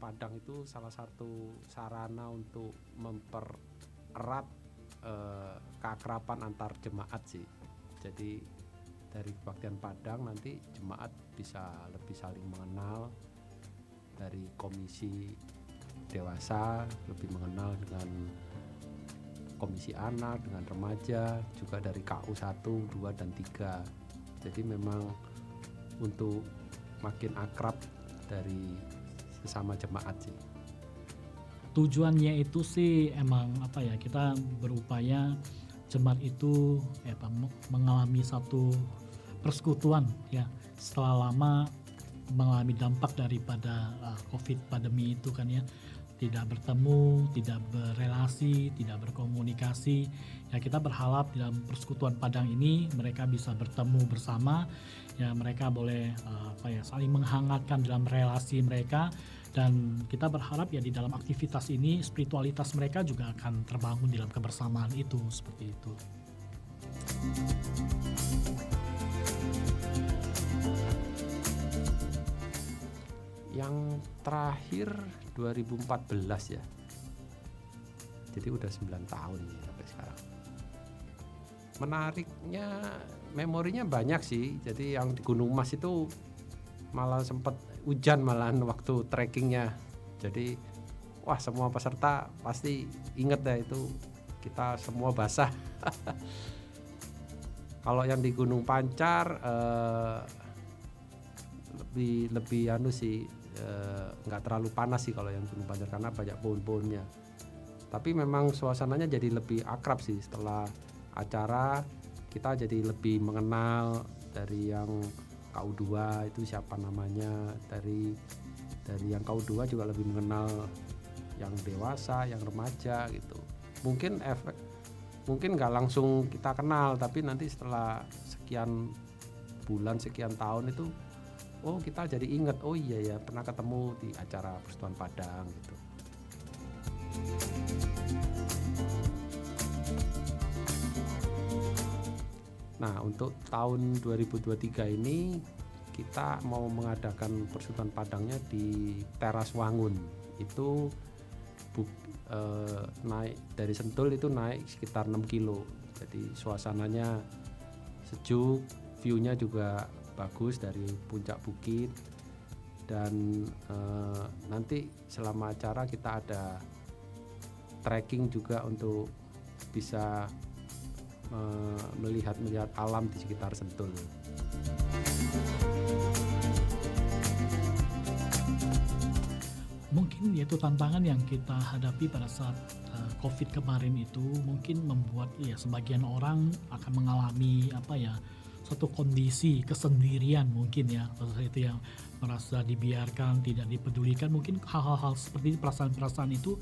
Padang itu salah satu sarana untuk mempererat keakraban antar jemaat sih. Jadi dari kebaktian Padang nanti jemaat bisa lebih saling mengenal, dari komisi dewasa lebih mengenal dengan komisi anak, dengan remaja, juga dari KU 1, 2, dan 3. Jadi memang untuk makin akrab dari sesama jemaat sih. Tujuannya itu sih emang kita berupaya jemaat itu mengalami satu persekutuan ya, setelah lama mengalami dampak daripada COVID pandemi itu kan ya, tidak bertemu, tidak berelasi, tidak berkomunikasi. Ya kita berharap dalam persekutuan Padang ini mereka bisa bertemu bersama, ya mereka boleh saling menghangatkan dalam relasi mereka, dan kita berharap ya di dalam aktivitas ini spiritualitas mereka juga akan terbangun dalam kebersamaan itu, seperti itu. Yang terakhir 2014 ya. Jadi udah 9 tahun ya sampai sekarang. Menariknya memorinya banyak sih. Jadi yang di Gunung Mas itu malah sempat hujan malahan waktu trekkingnya. Jadi wah, semua peserta pasti inget ya itu, kita semua basah. Kalau yang di Gunung Pancar lebih nggak terlalu panas sih kalau yang Gunung Pancar karena banyak pohon-pohonnya. Tapi memang suasananya jadi lebih akrab sih setelah acara. Kita jadi lebih mengenal dari yang KU2 itu siapa namanya, dari yang KU2 juga lebih mengenal yang dewasa, yang remaja gitu. Mungkin nggak langsung kita kenal, tapi nanti setelah sekian bulan, sekian tahun itu kita jadi ingat, oh iya ya pernah ketemu di acara Persekutuan Padang gitu. Nah, untuk tahun 2023 ini kita mau mengadakan Persekutuan Padangnya di Teras Wangun. Itu naik dari Sentul itu naik sekitar 6 kilo. Jadi suasananya sejuk, view-nya juga bagus dari puncak bukit, dan nanti selama acara kita ada trekking juga untuk bisa melihat alam di sekitar Sentul. Mungkin yaitu tantangan yang kita hadapi pada saat COVID kemarin itu mungkin membuat sebagian orang akan mengalami satu kondisi kesendirian mungkin ya, itu yang merasa dibiarkan, tidak dipedulikan. Mungkin hal-hal seperti perasaan-perasaan itu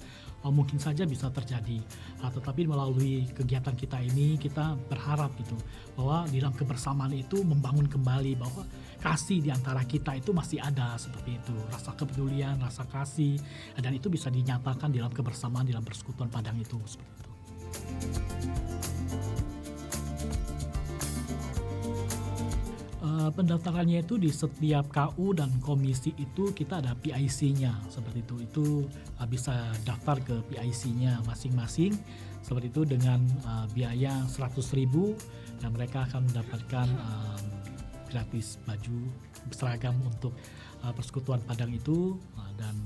mungkin saja bisa terjadi. Tetapi melalui kegiatan kita ini kita berharap gitu bahwa di dalam kebersamaan itu membangun kembali bahwa kasih di antara kita itu masih ada, seperti itu, rasa kepedulian, rasa kasih, dan itu bisa dinyatakan dalam kebersamaan dalam Persekutuan Padang itu, seperti itu. Pendaftarannya itu di setiap KU dan komisi itu kita ada PIC-nya, seperti itu. Itu bisa daftar ke PIC-nya masing-masing, seperti itu, dengan biaya 100.000, dan mereka akan mendapatkan gratis baju seragam untuk Persekutuan Padang itu, dan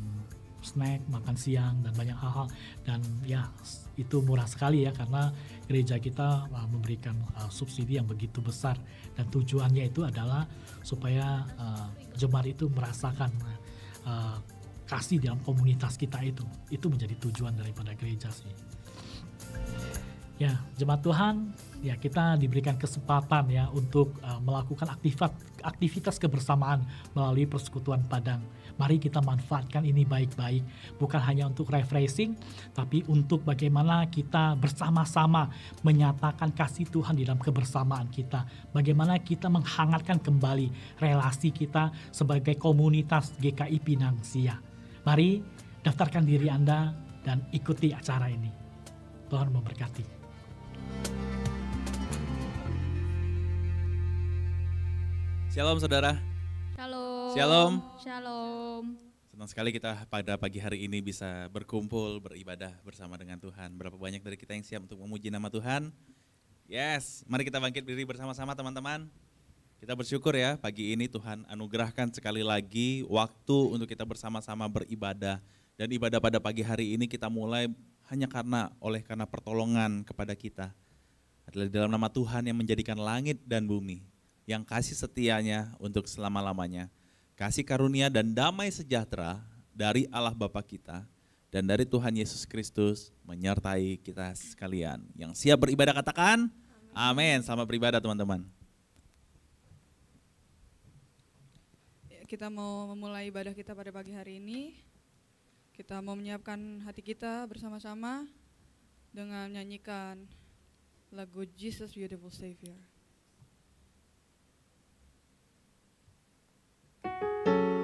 snack, makan siang, dan banyak hal-hal. Dan ya itu murah sekali ya, karena gereja kita memberikan subsidi yang begitu besar, dan tujuannya itu adalah supaya jemaat itu merasakan kasih dalam komunitas kita itu menjadi tujuan daripada gereja sih. Ya, jemaat Tuhan, ya kita diberikan kesempatan ya untuk melakukan aktivitas kebersamaan melalui Persekutuan Padang. Mari kita manfaatkan ini baik-baik, bukan hanya untuk refreshing, tapi untuk bagaimana kita bersama-sama menyatakan kasih Tuhan di dalam kebersamaan kita. Bagaimana kita menghangatkan kembali relasi kita sebagai komunitas GKI Pinang Sia. Mari daftarkan diri Anda dan ikuti acara ini. Tuhan memberkati. Shalom saudara. Shalom. Shalom. Shalom. Senang sekali kita pada pagi hari ini bisa berkumpul, beribadah bersama dengan Tuhan. Berapa banyak dari kita yang siap untuk memuji nama Tuhan? Yes, mari kita bangkit berdiri bersama-sama teman-teman. Kita bersyukur ya pagi ini Tuhan anugerahkan sekali lagi waktu untuk kita bersama-sama beribadah. Dan ibadah pada pagi hari ini kita mulai hanya karena pertolongan kepada kita. Adalah di dalam nama Tuhan yang menjadikan langit dan bumi, yang kasih setianya untuk selama-lamanya. Kasih karunia dan damai sejahtera dari Allah Bapa kita dan dari Tuhan Yesus Kristus menyertai kita sekalian. Yang siap beribadah katakan, amin. Selamat beribadah teman-teman. Kita mau memulai ibadah kita pada pagi hari ini. Kita mau menyiapkan hati kita bersama-sama dengan menyanyikan lagu Jesus Beautiful Savior. Jesus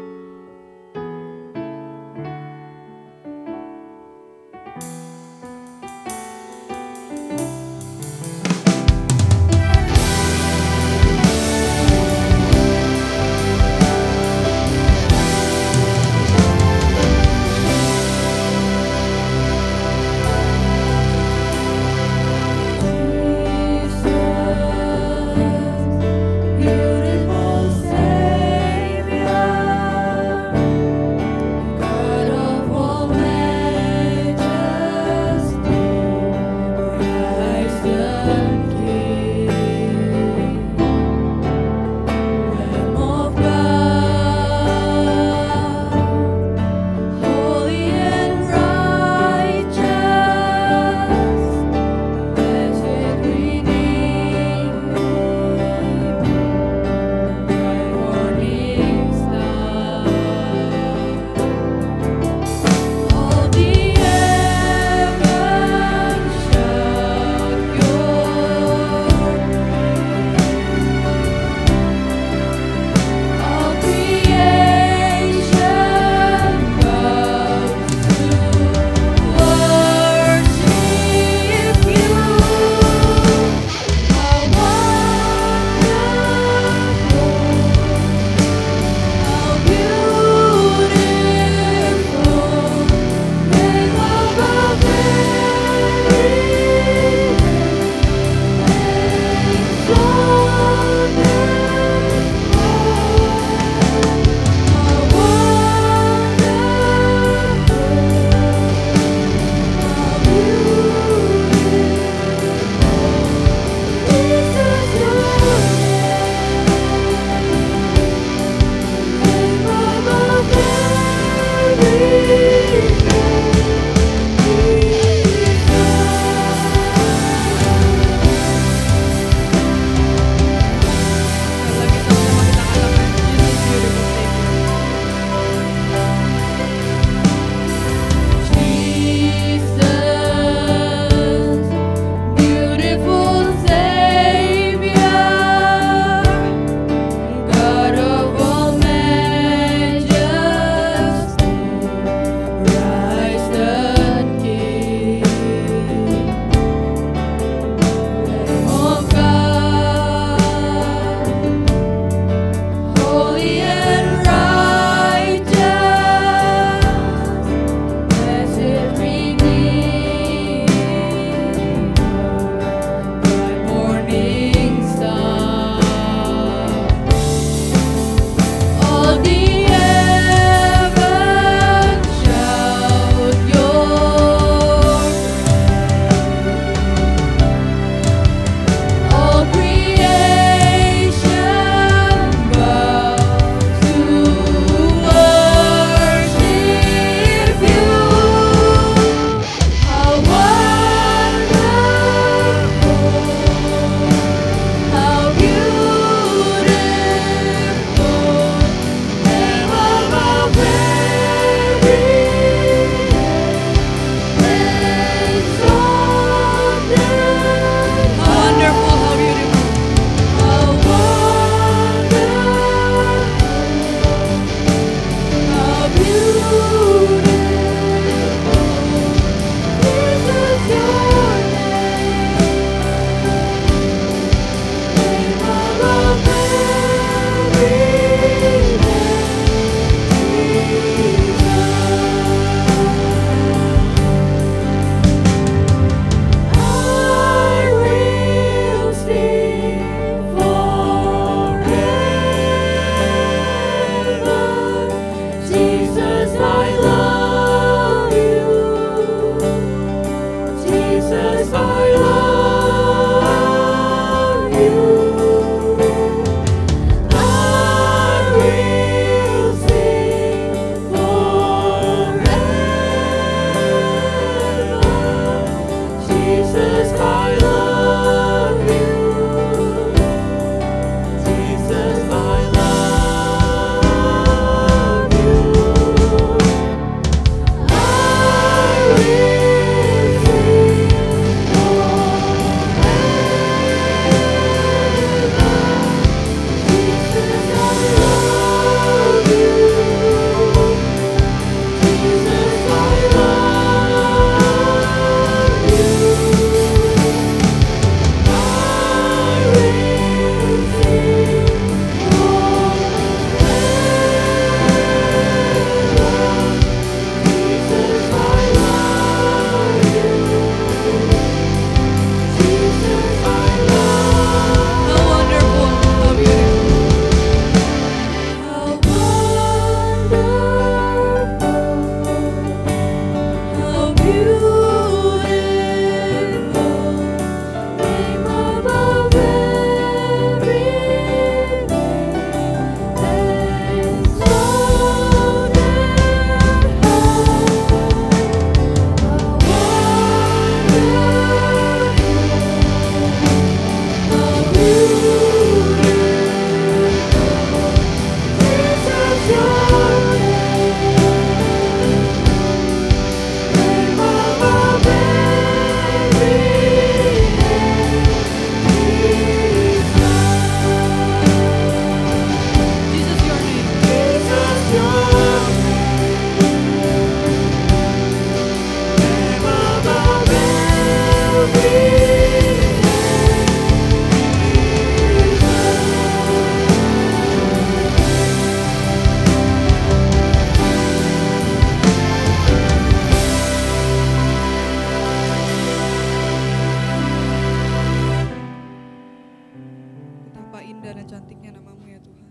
indah dan cantiknya nama-Mu ya Tuhan.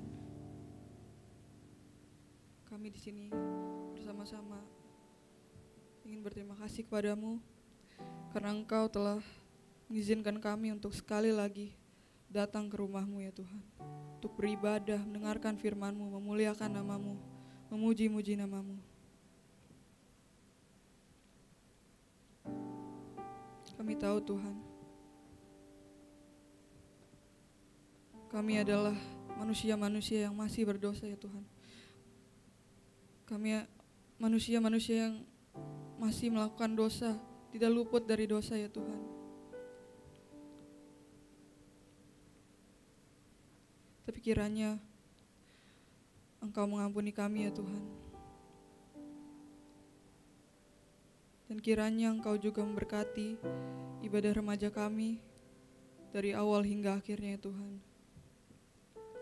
Kami di sini bersama-sama ingin berterima kasih kepadamu karena Engkau telah mengizinkan kami untuk sekali lagi datang ke rumah-Mu ya Tuhan, untuk beribadah, mendengarkan firman-Mu, memuliakan nama-Mu, memuji-muji nama-Mu. Kami tahu Tuhan, kami adalah manusia-manusia yang masih berdosa ya Tuhan. Kami manusia-manusia yang masih melakukan dosa, tidak luput dari dosa ya Tuhan. Tapi kiranya Engkau mengampuni kami ya Tuhan. Dan kiranya Engkau juga memberkati ibadah remaja kami dari awal hingga akhirnya ya Tuhan.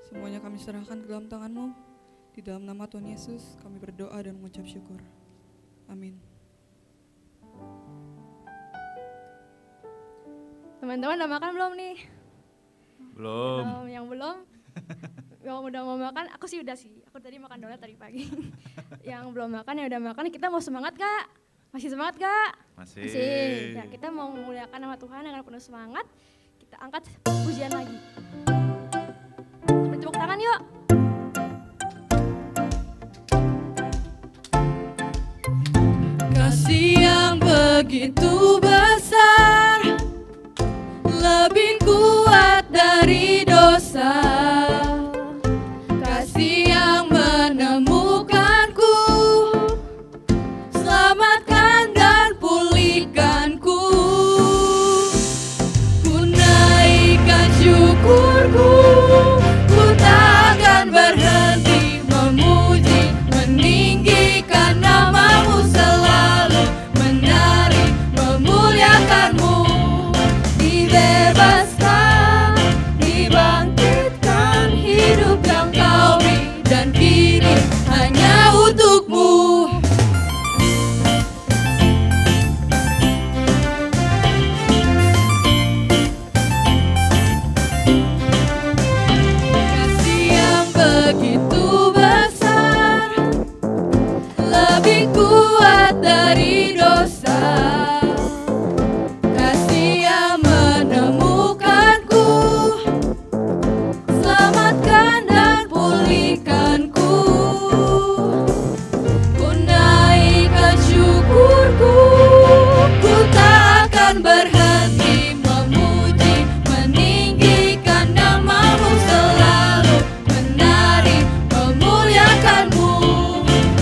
Semuanya kami serahkan ke dalam tangan-Mu. Di dalam nama Tuhan Yesus kami berdoa dan mengucap syukur. Amin. Teman-teman udah makan belum nih? Belum. Yang belum? Yang udah mau makan, aku sih udah sih. Aku tadi makan donat tadi pagi. Yang belum makan, yang udah makan, kita mau semangat Kak? Masih semangat Kak? Masih. Ya, kita mau memuliakan nama Tuhan dengan penuh semangat. Kita angkat pujian lagi. Tepuk tangan yuk. Kasih yang begitu besar, lebih kuat dari dosa. Kasih yang menemukanku, selamatkan dan pulihkanku. Ku naikkan syukurku, ku tak akan berhenti memuji, meninggikan nama-Mu selalu, menari, memuliakan-Mu. Dibebaskan, dibangkitkan, hidup yang Kau beri, dan kini hanya untuk-Mu. Kasih yang begitu besar, lebih kuat dari dosa. Kasih yang menemukanku, selamatkan dan pulihkanku. Ku naikkan syukurku, ku tak akan berhenti memuji, meninggikan nama-Mu selalu, menari, memuliakan-Mu.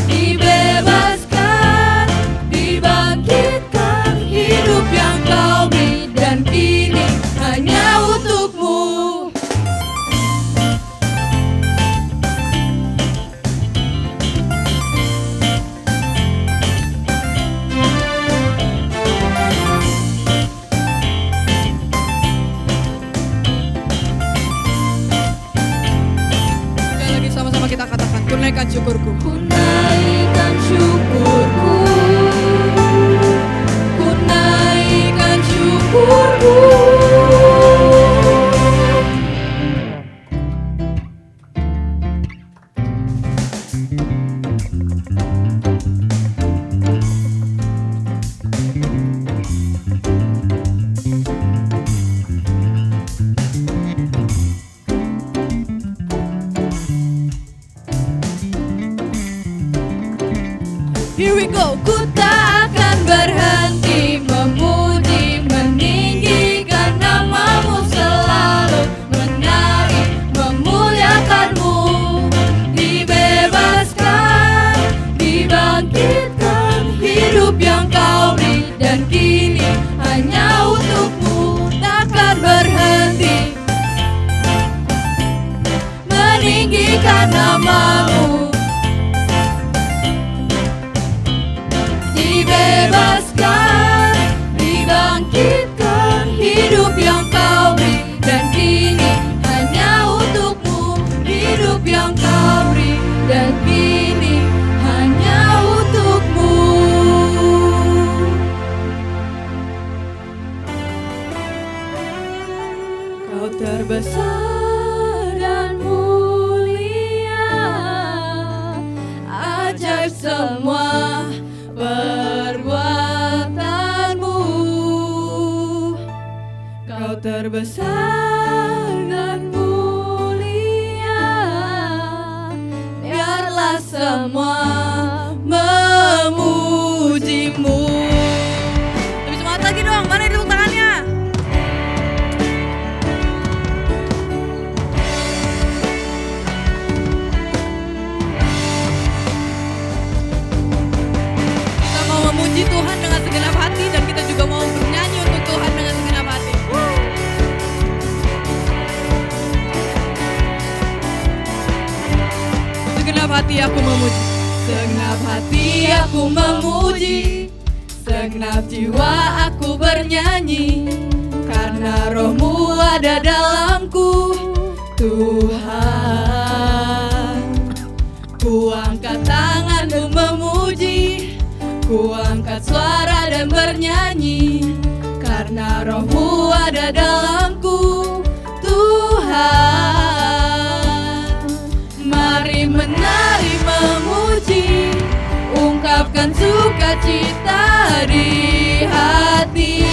Dibebaskan, dibangkitkan, hidup yang Kau beri, dan kini hanya untuk-Mu. Sekali lagi sama-sama kita katakan, ku naikkan syukurku. Ku naikkan syukurku, ku naikkan syukurku. Here we go. Ku tak akan berhenti memuji, meninggikan nama-Mu selalu, menari, memuliakan-Mu. Dibebaskan, dibangkitkan, hidup yang Kau beri, dan kini hanya untuk-Mu. Takkan berhenti meninggikan nama-Mu. Dibebaskan, dibangkitkan, hidup yang Kau beri, dan kini hanya untuk-Mu. Hidup yang Kau beri, dan kini hanya untuk-Mu. Kau terbesar terbesar dan mulia, biarlah semua memujimu. Lebih semangat lagi dong, mana tepuk tangannya? Kita mau memuji Tuhan dengan segenap hati, dan kita juga mau bernyanyi untuk Tuhan dengan segenap hati. Segenap hati aku memuji, segenap hati aku memuji, segenap jiwa aku bernyanyi, karena Roh-Mu ada dalamku, Tuhan. Ku angkat tanganku memuji, ku angkat suara dan bernyanyi, karena Roh-Mu ada dalamku, Tuhan. Mari menari memuji, ungkapkan sukacita di hati.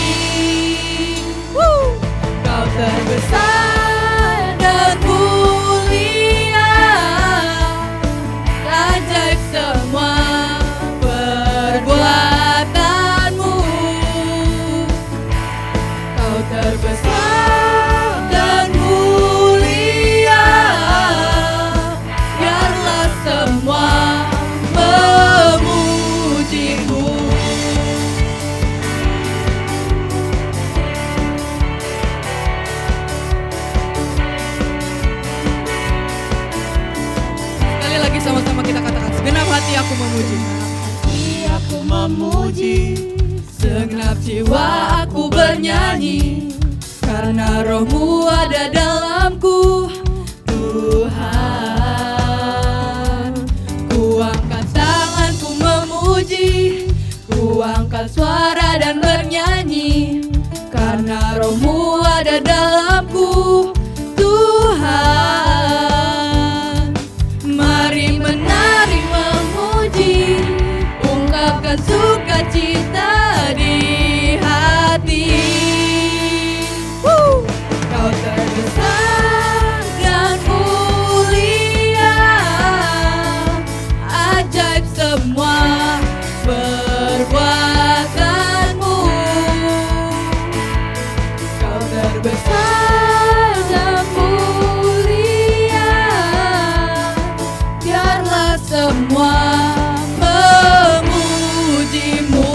Kau terbesar dan mulia, ajaib semua perbuatanmu. Kau terbesar dan mulia, biarlah semua memujimu. Sekali lagi sama-sama kita katakan, segenap hati aku memuji. Aku memuji, segenap jiwa aku bernyanyi, karena Roh-Mu ada dalamku, Tuhan. Ku angkat tanganku memuji, ku angkat suara dan bernyanyi, karena Roh-Mu ada dalamku, Tuhan. Mari menari memuji, ungkapkan sukacita di hati. Kau terbesar dan mulia, ajaib semua perbuatanmu. Kau terbesar dan mulia, biarlah semua memujimu.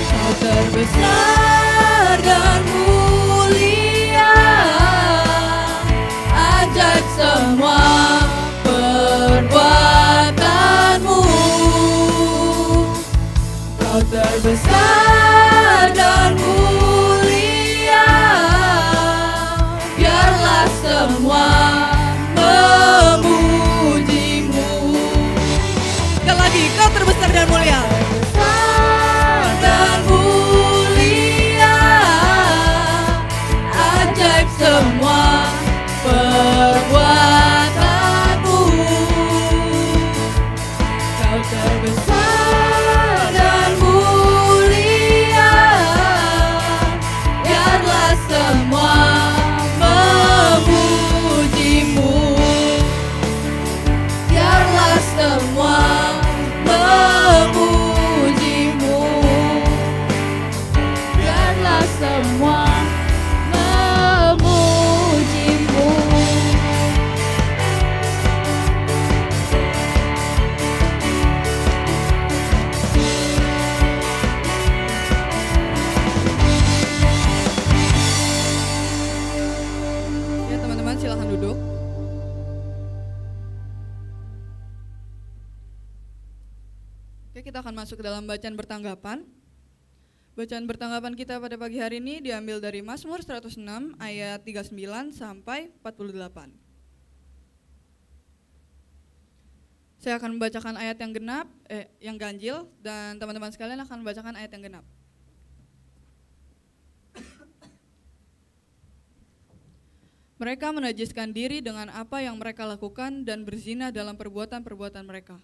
Kau terbesar dan mulia, ajaib semua perbuatanmu. Kau terbesar dan mulia, biarlah semua memujimu. Sekali lagi, kau terbesar dan mulia. Terbesar dan mulia, ajaib semua perbuatanmu. Kau terbesar dan mulia, biarlah semua memujimu. Biarlah semua memujimu. Biarlah semua memujimu. Ya teman-teman, silahkan duduk. Oke, kita akan masuk ke dalam bacaan bertanggapan. Bacaan bertanggapan kita pada pagi hari ini diambil dari Mazmur 106 ayat 39 sampai 48. Saya akan membacakan ayat yang genap, yang ganjil, dan teman-teman sekalian akan membacakan ayat yang genap. Mereka menajiskan diri dengan apa yang mereka lakukan dan berzina dalam perbuatan-perbuatan mereka.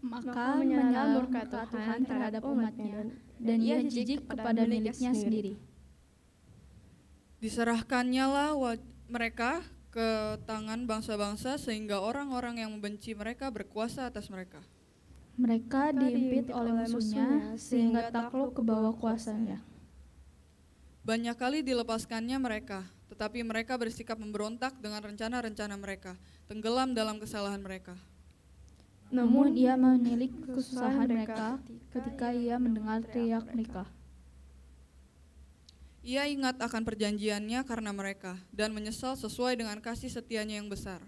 Maka menyala murka Tuhan terhadap umatnya, dan ia jijik kepada miliknya sendiri. Diserahkannya lah mereka ke tangan bangsa-bangsa sehingga orang-orang yang membenci mereka berkuasa atas mereka. Mereka diimpit oleh musuhnya sehingga takluk ke bawah kuasanya. Banyak kali dilepaskannya mereka, tetapi mereka bersikap memberontak dengan rencana-rencana mereka, tenggelam dalam kesalahan mereka. Namun ia menilik kesusahan mereka ketika ia mendengar teriak mereka. Ia ingat akan perjanjiannya karena mereka, dan menyesal sesuai dengan kasih setianya yang besar.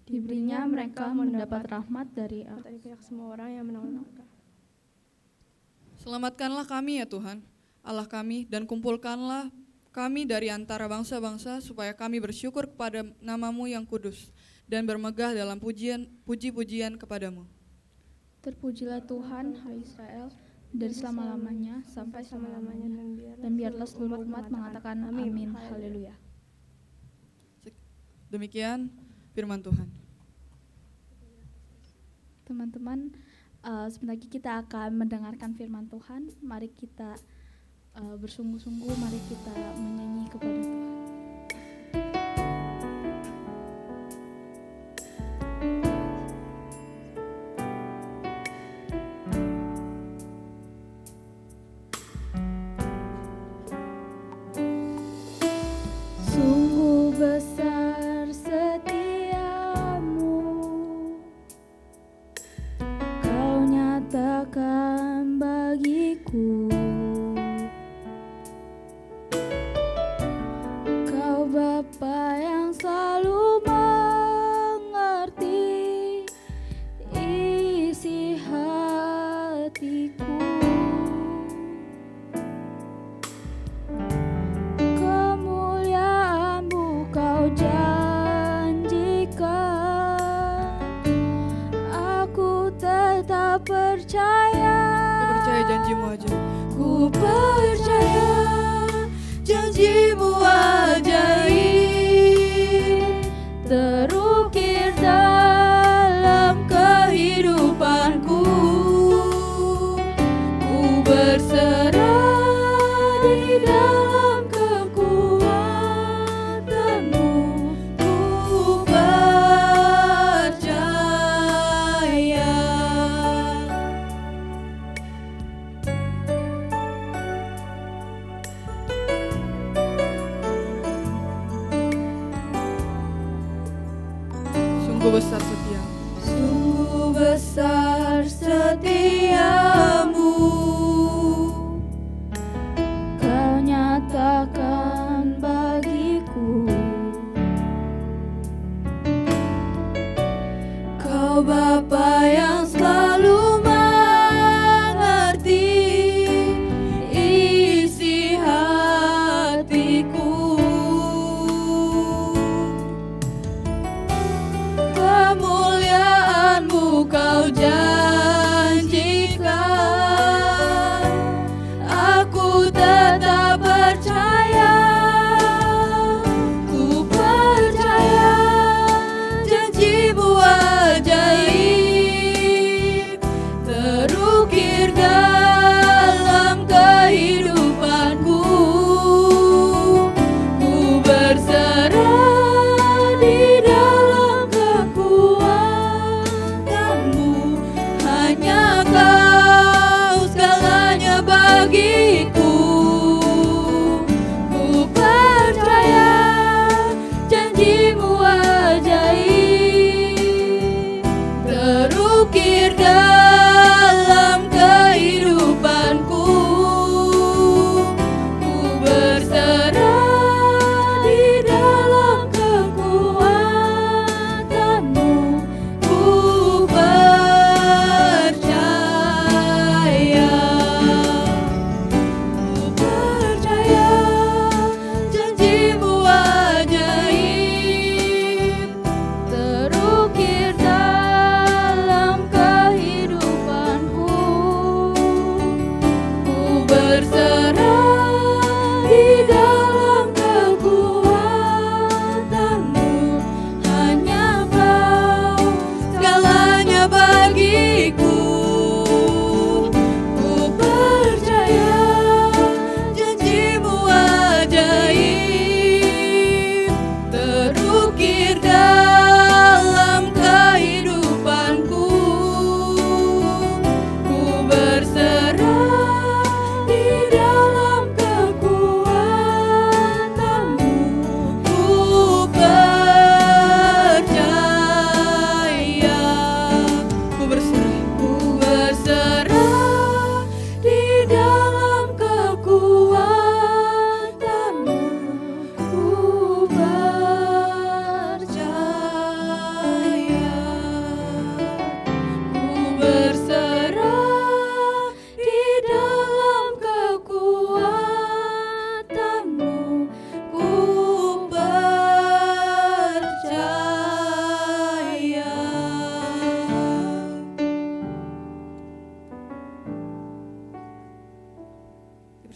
Diberinya mereka mendapat rahmat dari pihak semua orang yang menolong mereka. Selamatkanlah kami ya Tuhan, Allah kami, dan kumpulkanlah kami dari antara bangsa-bangsa supaya kami bersyukur kepada nama-Mu yang kudus dan bermegah dalam puji-pujian kepadamu. Terpujilah Tuhan, hai Israel, dari selama-lamanya sampai selama-lamanya, dan biarlah seluruh umat mengatakan amin, haleluya. Demikian firman Tuhan. Teman-teman, sebentar lagi kita akan mendengarkan firman Tuhan. Mari kita bersungguh-sungguh, mari kita menyanyi kepada Tuhan. Sungguh besar setiamu, Kau nyatakan bagiku. Kau Bapa yang selalu mengerti isi hatiku. Kemuliaan-Mu Kau janjikan, aku tetap percaya. Ku percaya janji-Mu aja. Ku percaya janji-Mu ajaib terukir dalam kehidupanku. Ku berserah di dalam kekuatan-Mu. Ku percaya. Sungguh besar setia. Sungguh besar setiamu, Kau nyatakan bagiku. Kau Bapa yang selalu mengerti isi hatiku. Kemuliaan-Mu Kau janjikan, aku tetap percaya. Ku percaya janji-Mu ajaib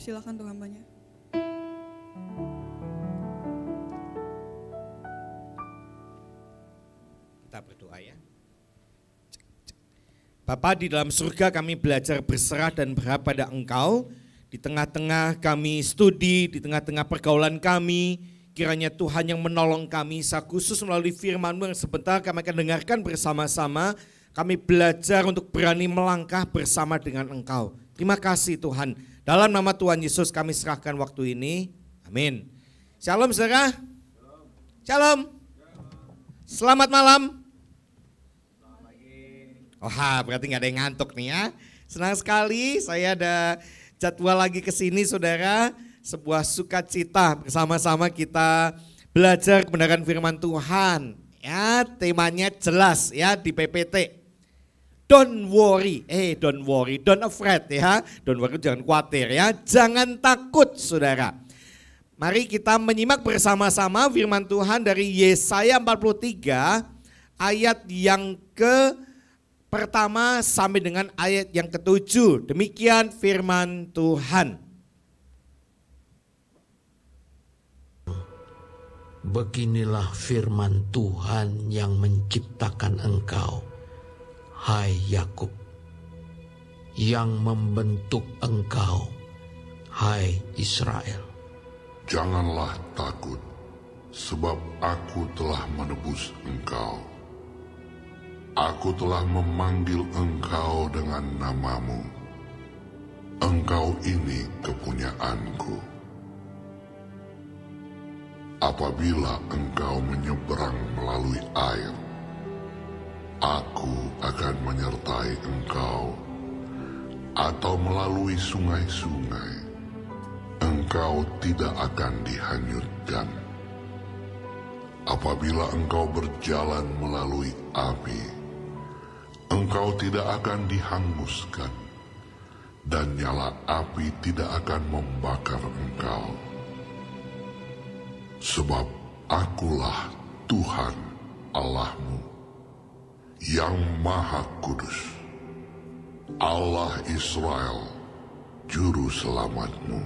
Silakan untuk hambanya. Kita berdoa ya. Bapa di dalam surga, kami belajar berserah dan berharap pada Engkau. Di tengah-tengah kami studi, di tengah-tengah pergaulan kami, kiranya Tuhan yang menolong kami, khusus melalui firman-Mu yang sebentar kami akan dengarkan bersama-sama. Kami belajar untuk berani melangkah bersama dengan Engkau. Terima kasih Tuhan. Dalam nama Tuhan Yesus kami serahkan waktu ini. Amin. Shalom saudara. Shalom. Selamat malam. Wah, berarti nggak ada yang ngantuk nih ya. Senang sekali saya ada jadwal lagi ke sini saudara. Sebuah sukacita bersama-sama kita belajar kebenaran firman Tuhan. Ya, temanya jelas ya di PPT. Don't worry, don't afraid ya. Don't worry, jangan khawatir ya. Jangan takut saudara. Mari kita menyimak bersama-sama firman Tuhan dari Yesaya 43 ayat yang pertama sampai dengan ayat yang ke-7. Demikian firman Tuhan. Beginilah firman Tuhan yang menciptakan engkau, hai Yakub, yang membentuk engkau, hai Israel. Janganlah takut, sebab aku telah menebus engkau. Aku telah memanggil engkau dengan namamu. Engkau ini kepunyaanku. Apabila engkau menyeberang melalui air, aku akan menyertai engkau. Atau melalui sungai-sungai, engkau tidak akan dihanyutkan. Apabila engkau berjalan melalui api, engkau tidak akan dihanguskan, dan nyala api tidak akan membakar engkau. Sebab akulah Tuhan Allahmu, yang Maha Kudus, Allah Israel, Juru Selamatmu.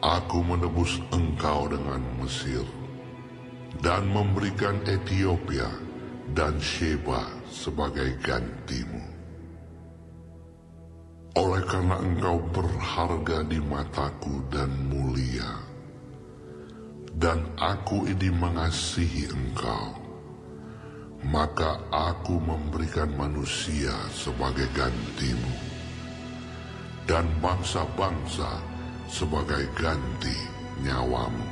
Aku menebus engkau dengan Mesir, dan memberikan Ethiopia dan Sheba sebagai gantimu. Oleh karena engkau berharga di mataku dan mulia, dan aku ini mengasihi engkau, maka aku memberikan manusia sebagai gantimu, dan bangsa-bangsa sebagai ganti nyawamu.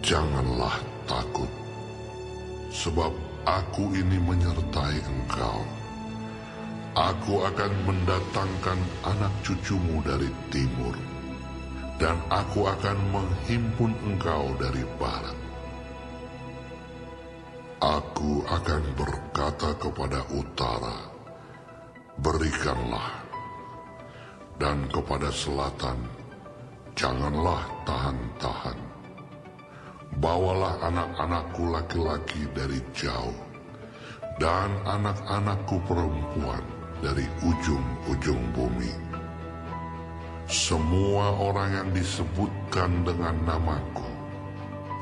Janganlah takut, sebab aku ini menyertai engkau. Aku akan mendatangkan anak cucumu dari timur, dan aku akan menghimpun engkau dari barat. Aku akan berkata kepada utara, berikanlah, dan kepada selatan, janganlah tahan-tahan. Bawalah anak-anakku laki-laki dari jauh, dan anak-anakku perempuan dari ujung-ujung bumi. Semua orang yang disebutkan dengan namaku,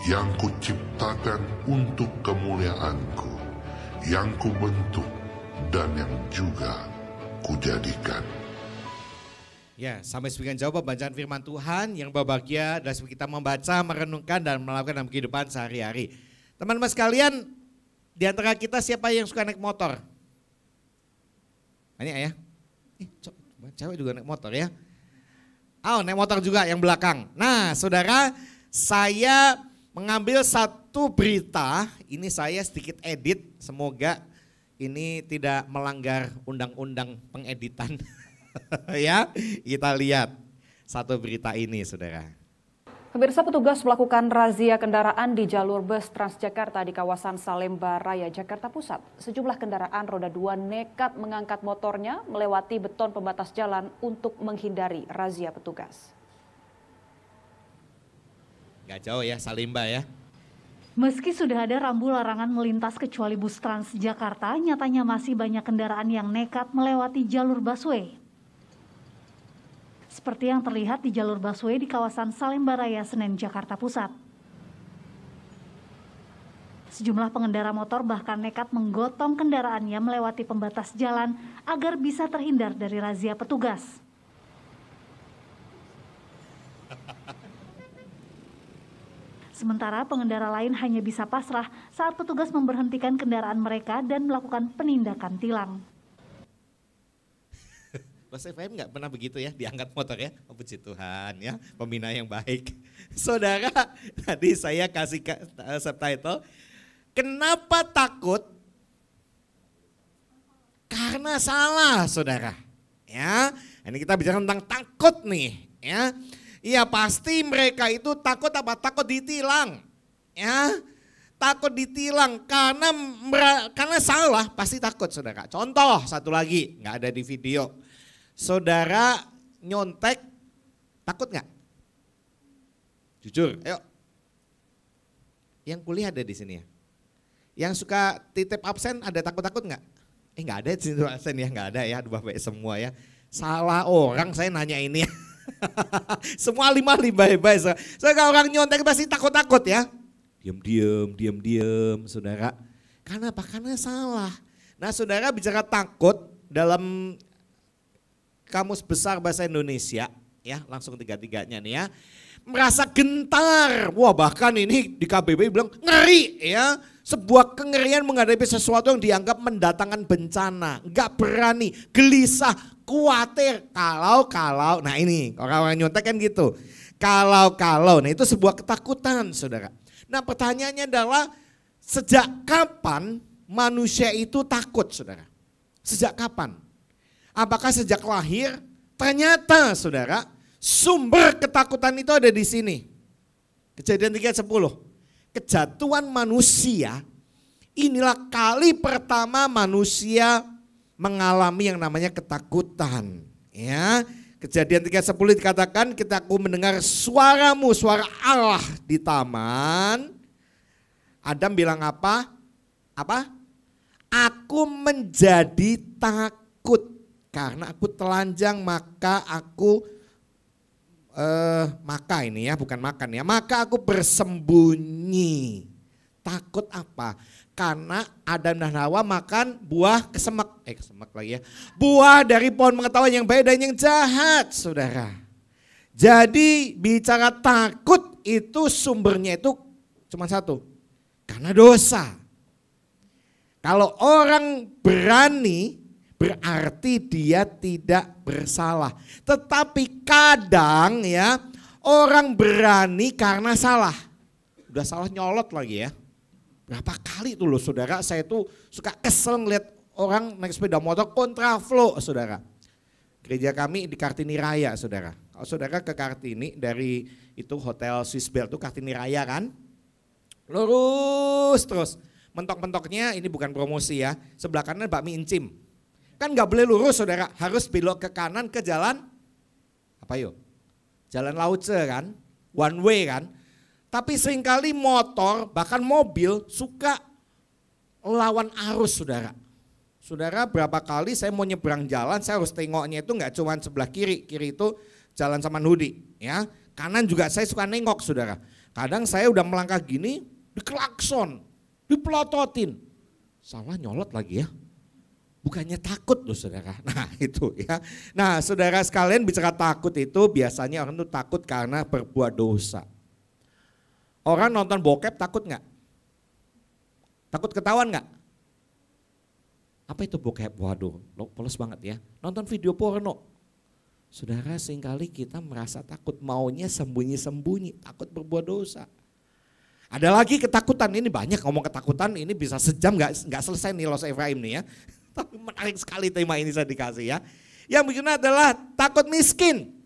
yang kuciptakan untuk kemuliaanku, yang kubentuk dan yang juga kujadikan. Ya, sampai sebagian jawab pembacaan firman Tuhan yang berbahagia adalah kita membaca, merenungkan dan melakukan dalam kehidupan sehari-hari. Teman-teman sekalian, di antara kita siapa yang suka naik motor? Banyak ya? Cewek juga naik motor ya? Naik motor juga yang belakang. Nah saudara, saya mengambil satu berita, ini saya sedikit edit, semoga ini tidak melanggar undang-undang pengeditan. Ya, kita lihat satu berita ini saudara. Pemirsa, petugas melakukan razia kendaraan di jalur bus Transjakarta di kawasan Salemba Raya, Jakarta Pusat. Sejumlah kendaraan roda 2 nekat mengangkat motornya melewati beton pembatas jalan untuk menghindari razia petugas. Gak jauh ya Salemba ya. Meski sudah ada rambu larangan melintas kecuali bus Transjakarta, nyatanya masih banyak kendaraan yang nekat melewati jalur busway. seperti yang terlihat di jalur busway di kawasan Salemba Raya, Senen, Jakarta Pusat. Sejumlah pengendara motor bahkan nekat menggotong kendaraannya melewati pembatas jalan agar bisa terhindar dari razia petugas. Sementara pengendara lain hanya bisa pasrah saat petugas memberhentikan kendaraan mereka dan melakukan penindakan tilang. Mas Efraim nggak pernah begitu ya, diangkat motor ya, oh, puji Tuhan ya, pembina yang baik. Saudara, tadi saya kasih subtitle, kenapa takut? Karena salah, saudara. Ya, ini kita bicara tentang takut nih, ya. Iya pasti mereka itu takut apa? Takut ditilang, ya. Takut ditilang karena salah, pasti takut, saudara. Contoh satu lagi, nggak ada di video. Saudara nyontek, takut nggak? Jujur, ayo. Yang kuliah ada di sini ya. Yang suka titip absen ada takut-takut nggak? Nggak ada titip absen ya, nggak ada ya, aduh baik semua ya. Salah orang saya nanya ini ya. Semua baik-baik. So kalau orang nyontek pasti takut-takut ya. Diam, saudara. Karena apa? Karena salah. Nah saudara bicara takut dalam Kamus Besar Bahasa Indonesia, ya langsung tiga-tiganya nih ya. Merasa gentar, wah bahkan ini di KBBI bilang ngeri ya. Sebuah kengerian menghadapi sesuatu yang dianggap mendatangkan bencana. Enggak berani, gelisah, khawatir. Kalau, nah ini orang-orang nyontek kan gitu. Kalau, nah itu sebuah ketakutan saudara. Nah pertanyaannya adalah sejak kapan manusia itu takut saudara? Sejak kapan? Apakah sejak lahir? Ternyata saudara sumber ketakutan itu ada di sini. Kejadian 3:10. Kejatuhan manusia, inilah kali pertama manusia mengalami yang namanya ketakutan. Ya, Kejadian 3:10 dikatakan, aku mendengar suaramu, suara Allah di taman. Adam bilang apa? Aku menjadi takut karena aku telanjang, maka aku maka aku bersembunyi. Takut apa? Karena Adam dan Hawa makan buah kesemek lagi ya. Buah dari pohon pengetahuan yang baik dan yang jahat, saudara. Jadi bicara takut itu sumbernya itu cuma satu. Karena dosa. Kalau orang berani berarti dia tidak bersalah. Tetapi kadang ya orang berani karena salah. Udah salah nyolot lagi ya. Berapa kali tuh loh saudara, saya tuh suka kesel ngeliat orang naik sepeda motor kontraflow saudara. Gereja kami di Kartini Raya saudara. Kalau saudara ke Kartini dari itu Hotel Swiss Bell tuh Kartini Raya kan. Lurus terus. Mentok-mentoknya ini bukan promosi ya. Sebelah kanan bakmi incim. Kan gak boleh lurus saudara, harus belok ke kanan ke jalan Jalan Lauce kan, one way kan. Tapi seringkali motor bahkan mobil suka lawan arus saudara. Saudara berapa kali saya mau nyebrang jalan saya harus tengoknya itu gak cuma sebelah kiri itu Jalan Samanhudi ya. Kanan juga saya suka nengok saudara. Kadang saya udah melangkah gini dikelakson, dipelototin. Salah nyolot lagi ya. Bukannya takut loh saudara, nah itu ya. Nah saudara sekalian bicara takut itu biasanya orang tuh takut karena berbuat dosa. Orang nonton bokep takut nggak? Takut ketahuan nggak? Apa itu bokep? Waduh, polos banget ya. Nonton video porno. Saudara seringkali kita merasa takut, maunya sembunyi-sembunyi, takut berbuat dosa. Ada lagi ketakutan, ini banyak ngomong ketakutan, ini bisa sejam nggak selesai nih Los Efraim nih ya. Tapi menarik sekali tema ini saya dikasih ya. Yang begini adalah takut miskin.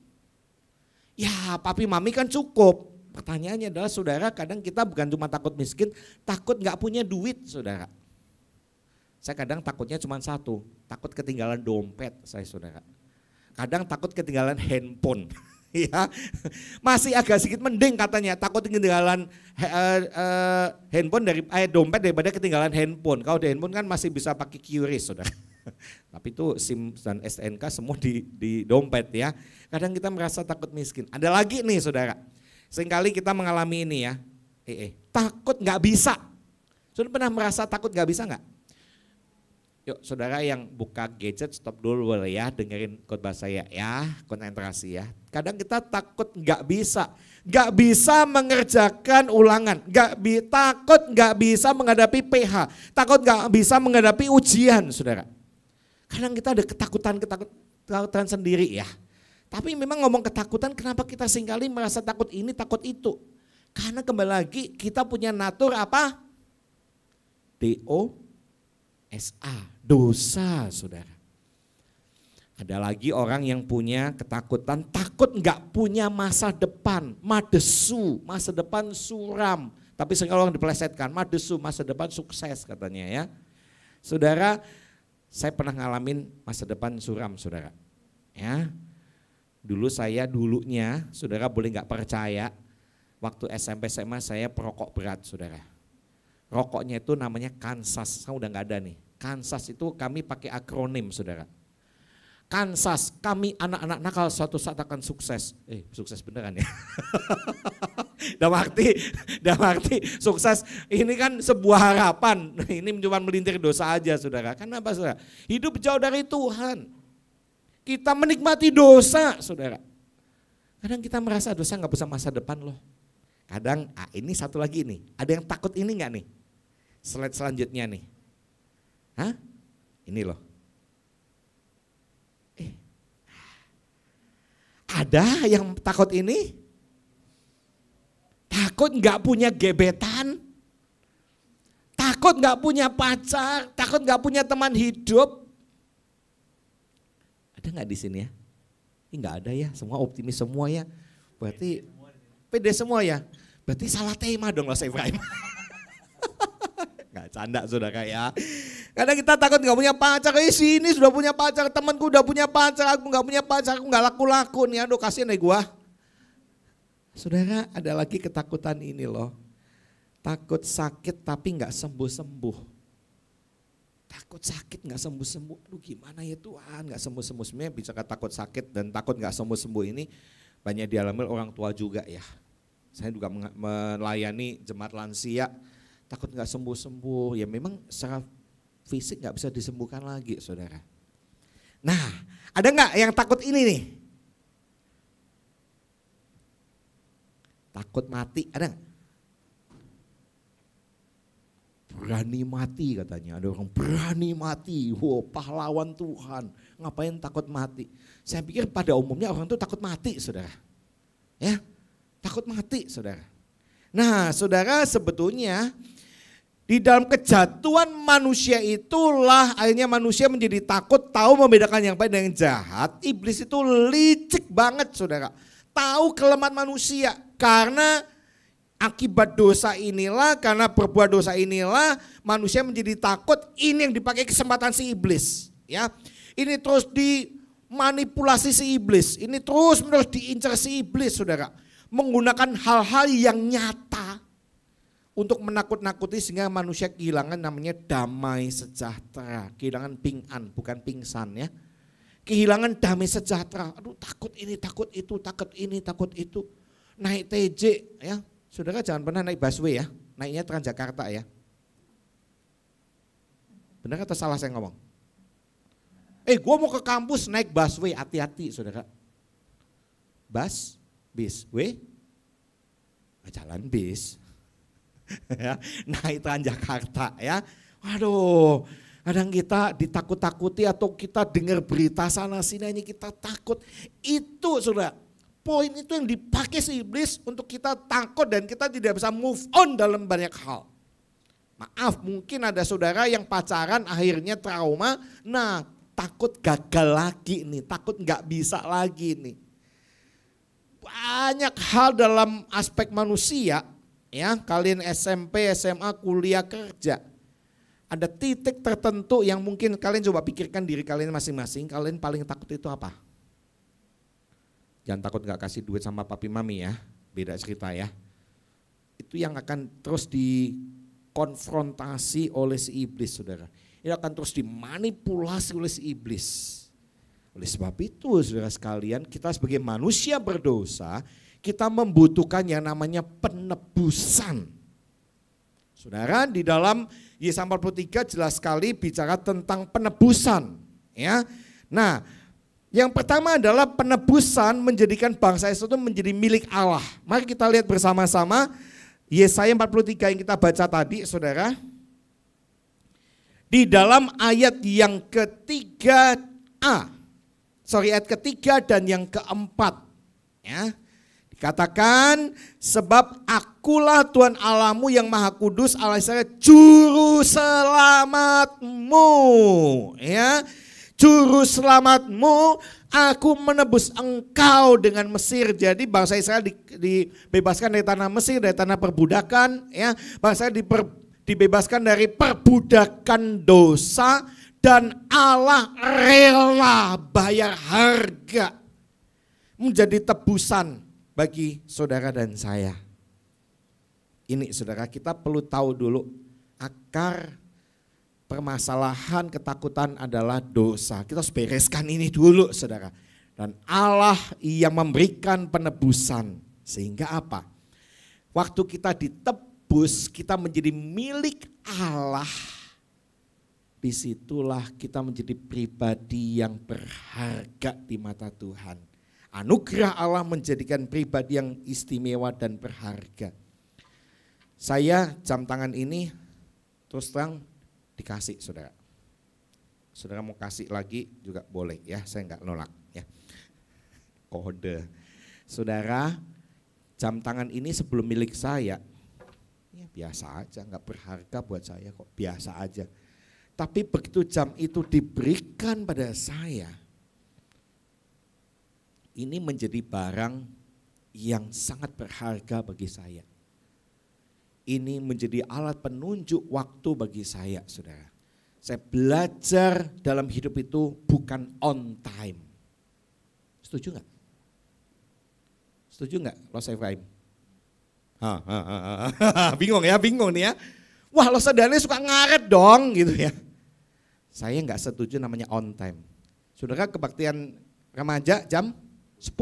Ya papi mami kan cukup. Pertanyaannya adalah saudara kadang kita bukan cuma takut miskin, takut gak punya duit saudara. Saya kadang takutnya cuma satu, takut ketinggalan dompet saya saudara. Kadang takut ketinggalan handphone. Ya, masih agak sedikit mending katanya takut ketinggalan handphone dompet daripada ketinggalan handphone. Kalau di handphone kan masih bisa pakai QRIS saudara. Tapi itu SIM dan STNK semua di dompet ya. Kadang kita merasa takut miskin. Ada lagi nih saudara, seringkali kita mengalami ini ya, takut nggak bisa. Sudah pernah merasa takut nggak bisa nggak? Yuk saudara yang buka gadget stop dulu boleh ya, dengerin khotbah saya ya, konsentrasi ya. Kadang kita takut nggak bisa mengerjakan ulangan, takut nggak bisa menghadapi PH, takut nggak bisa menghadapi ujian saudara. Kadang kita ada ketakutan sendiri ya. Tapi memang ngomong ketakutan, kenapa kita seringkali merasa takut ini, takut itu? Karena kembali lagi kita punya natur apa? DOSA, dosa saudara. Ada lagi orang yang punya ketakutan, takut nggak punya masa depan, madesu, masa depan suram. Tapi seringkali orang dipelesetkan, madesu, masa depan sukses katanya ya. Saudara, saya pernah ngalamin masa depan suram saudara. Ya, dulunya, saudara boleh nggak percaya, waktu SMP SMA saya perokok berat saudara. Rokoknya itu namanya Kansas, sekarang udah nggak ada nih. Kansas itu kami pakai akronim saudara. Kansas, kami anak-anak nakal suatu saat akan sukses. Sukses beneran ya. Dalam arti sukses ini kan sebuah harapan. Ini cuma melintir dosa aja saudara. Kenapa saudara? Hidup jauh dari Tuhan. Kita menikmati dosa saudara. Kadang kita merasa dosa nggak bisa masa depan loh. Kadang ini satu lagi nih. Ada yang takut ini nggak nih? Slide selanjutnya nih. Hah? Ini loh. Ada yang takut ini? Takut nggak punya gebetan? Takut nggak punya pacar? Takut nggak punya teman hidup? Ada nggak di sini ya? Ini nggak ada ya, semua optimis semua ya. Berarti pede semua ya. Berarti salah tema dong Mas Ibrahim. Nggak canda saudara ya. Karena kita takut nggak punya pacar, sini sudah punya pacar, temanku udah punya pacar, aku nggak punya pacar, aku nggak laku-laku nih, aduh kasihan deh gua. Saudara, ada lagi ketakutan ini loh, takut sakit tapi nggak sembuh-sembuh. Takut sakit nggak sembuh-sembuh, aduh gimana ya Tuhan, nggak sembuh-sembuh. Sebenarnya bicara takut sakit dan takut nggak sembuh-sembuh ini banyak dialami orang tua juga ya. Saya juga melayani jemaat lansia, takut nggak sembuh-sembuh, ya memang secara fisik nggak bisa disembuhkan lagi saudara. Nah ada nggak yang takut ini nih? Takut mati, ada nggak? Berani mati katanya, ada orang berani mati, wow pahlawan Tuhan, ngapain takut mati? Saya pikir pada umumnya orang itu takut mati saudara. Ya, takut mati saudara. Nah saudara, sebetulnya di dalam kejatuhan manusia itulah akhirnya manusia menjadi takut, tahu membedakan yang baik dan yang jahat. Iblis itu licik banget saudara, tahu kelemahan manusia. Karena akibat dosa inilah, karena berbuat dosa inilah manusia menjadi takut. Ini yang dipakai kesempatan si iblis ya. Ini terus dimanipulasi si iblis, ini terus menerus diincar si iblis saudara. Menggunakan hal-hal yang nyata untuk menakut-nakuti sehingga manusia kehilangan namanya damai sejahtera. Kehilangan ping'an, bukan pingsan ya. Kehilangan damai sejahtera. Aduh takut ini, takut itu, takut ini, takut itu. Naik TJ ya. Saudara jangan pernah naik busway ya. Naiknya Transjakarta ya. Benar atau salah saya ngomong? Gua mau ke kampus naik busway, hati-hati saudara. Bis, jalan bis. Ya, naik Transjakarta ya. Waduh, kadang kita ditakut-takuti atau kita dengar berita sana sini ini kita takut. Itu saudara, poin itu yang dipakai si iblis untuk kita takut dan kita tidak bisa move on dalam banyak hal. Maaf, mungkin ada saudara yang pacaran akhirnya trauma, nah takut gagal lagi nih, takut nggak bisa lagi nih. Banyak hal dalam aspek manusia. Ya, kalian SMP, SMA, kuliah, kerja. Ada titik tertentu yang mungkin kalian coba pikirkan diri kalian masing-masing. Kalian paling takut itu apa? Jangan takut gak kasih duit sama papi mami ya. Beda cerita ya. Itu yang akan terus dikonfrontasi oleh si iblis saudara. ini akan terus dimanipulasi oleh si iblis. Oleh sebab itu saudara sekalian, kita sebagai manusia berdosa, kita membutuhkan yang namanya penebusan. Saudara, di dalam Yesaya 43 jelas sekali bicara tentang penebusan. Ya. Nah, yang pertama adalah penebusan menjadikan bangsa Israel itu menjadi milik Allah. Mari kita lihat bersama-sama Yesaya 43 yang kita baca tadi, saudara. Di dalam ayat yang ayat ketiga dan yang keempat. Ya. Dikatakan, sebab akulah Tuhan Allahmu yang Maha Kudus, Allah Israel, juru selamatmu. Ya. Juru selamatmu, aku menebus engkau dengan Mesir. Jadi bangsa Israel dibebaskan dari tanah Mesir, dari tanah perbudakan. Ya. Bangsa dibebaskan dari perbudakan dosa, dan Allah rela bayar harga menjadi tebusan bagi saudara dan saya. Ini saudara, kita perlu tahu dulu akar permasalahan ketakutan adalah dosa. Kita harus bereskan ini dulu saudara. Dan Allah yang memberikan penebusan. Sehingga apa? Waktu kita ditebus, kita menjadi milik Allah. Disitulah kita menjadi pribadi yang berharga di mata Tuhan. Anugerah Allah menjadikan pribadi yang istimewa dan berharga. Saya jam tangan ini terus terang dikasih saudara. Saudara mau kasih lagi juga boleh ya, saya enggak nolak ya. Kode. Saudara, jam tangan ini sebelum milik saya, ya biasa aja, enggak berharga buat saya kok, biasa aja. Tapi begitu jam itu diberikan pada saya, ini menjadi barang yang sangat berharga bagi saya. Ini menjadi alat penunjuk waktu bagi saya, saudara. Saya belajar dalam hidup itu bukan on time. Setuju nggak? Setuju nggak, Los Efraim? Bingung nih ya. Wah, Los Daniel suka ngaret dong gitu ya. Saya nggak setuju namanya on time. Saudara, kebaktian remaja jam 10.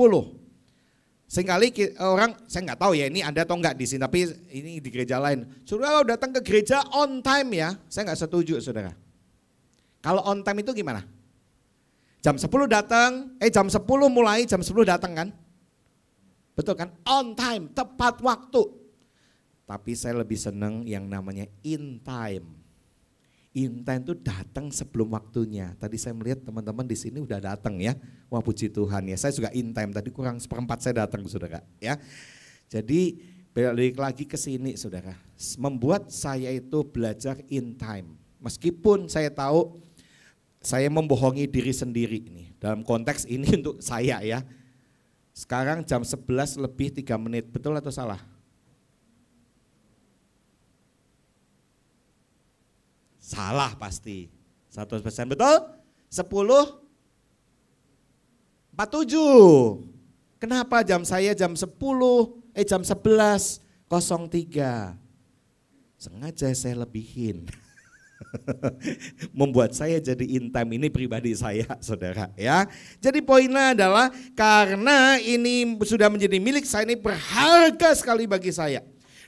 Seringkali orang, saya nggak tahu ya ini ada atau enggak di sini, tapi ini di gereja lain. Saudara kalau datang ke gereja on time ya, saya nggak setuju saudara. Kalau on time itu gimana? Jam 10 datang, jam 10 mulai, jam 10 datang kan? Betul kan? On time, tepat waktu. Tapi saya lebih senang yang namanya in time. In time itu datang sebelum waktunya. Tadi saya melihat teman-teman di sini udah datang ya. Wah puji Tuhan ya. Saya juga in time. Tadi kurang seperempat saya datang saudara ya. Jadi balik lagi ke sini saudara. Membuat saya itu belajar in time. Meskipun saya tahu saya membohongi diri sendiri ini. Dalam konteks ini untuk saya ya. Sekarang jam 11 lebih 3 menit. Betul atau salah? Salah pasti, 100% betul? 10:47. Kenapa jam saya jam 11:03? Sengaja saya lebihin. Membuat saya jadi in time, ini pribadi saya saudara ya. Jadi poinnya adalah karena ini sudah menjadi milik saya, ini berharga sekali bagi saya.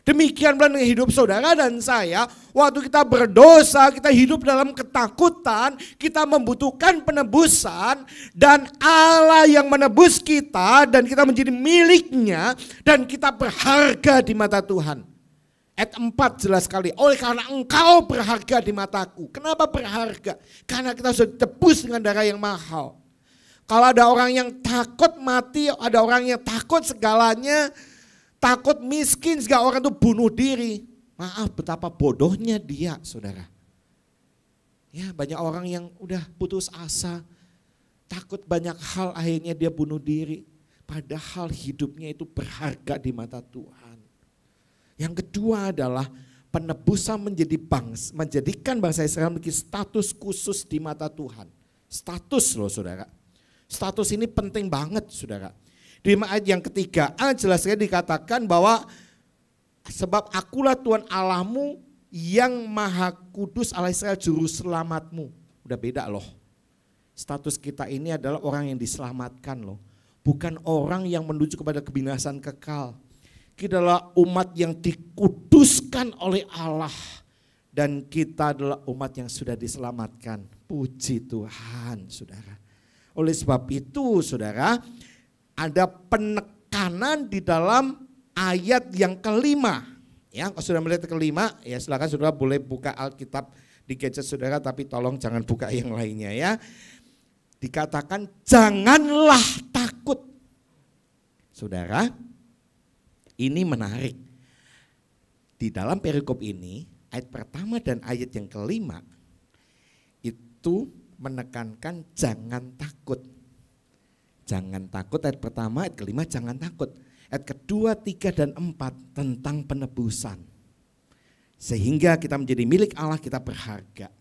Demikian pula dengan hidup saudara dan saya, waktu kita berdosa, kita hidup dalam ketakutan, kita membutuhkan penebusan, dan Allah yang menebus kita dan kita menjadi miliknya dan kita berharga di mata Tuhan. Ayat 4 jelas sekali, oleh karena engkau berharga di mataku. Kenapa berharga? Karena kita sudah ditebus dengan darah yang mahal. Kalau ada orang yang takut mati, ada orang yang takut segalanya, takut miskin, segala orang itu bunuh diri. Maaf, betapa bodohnya dia, saudara. Ya, banyak orang yang udah putus asa, takut banyak hal, akhirnya dia bunuh diri. Padahal hidupnya itu berharga di mata Tuhan. Yang kedua adalah penebusan menjadikan bangsa Israel memiliki status khusus di mata Tuhan. Status loh saudara. Status ini penting banget saudara. Di ayat yang ketiga jelas sekali dikatakan bahwa sebab akulah Tuhan Allahmu yang maha kudus Allah Israel juru selamatmu. Udah beda loh. Status kita ini adalah orang yang diselamatkan loh. Bukan orang yang menuju kepada kebinasan kekal. Kita adalah umat yang dikuduskan oleh Allah. Dan kita adalah umat yang sudah diselamatkan. Puji Tuhan saudara. Oleh sebab itu saudara, ada penekanan di dalam ayat yang kelima. Ya, kalau sudah melihat kelima, ya silakan saudara boleh buka Alkitab di gadget saudara, tapi tolong jangan buka yang lainnya ya. Dikatakan janganlah takut. Saudara, ini menarik. Di dalam perikop ini, ayat pertama dan ayat yang kelima, itu menekankan jangan takut. Jangan takut ayat pertama, ayat kelima jangan takut. Ayat kedua, 3 dan 4 tentang penebusan. Sehingga kita menjadi milik Allah, kita berharga.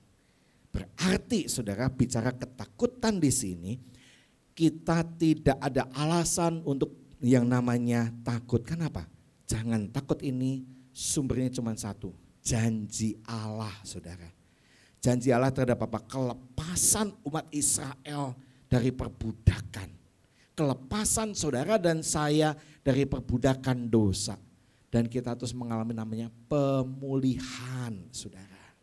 Berarti saudara bicara ketakutan di sini, kita tidak ada alasan untuk yang namanya takut. Kenapa? Jangan takut ini sumbernya cuma satu, janji Allah saudara. Janji Allah terhadap apa? Kelepasan umat Israel dari perbudakan. Kelepasan saudara dan saya dari perbudakan dosa. Dan kita terus mengalami namanya pemulihan saudara.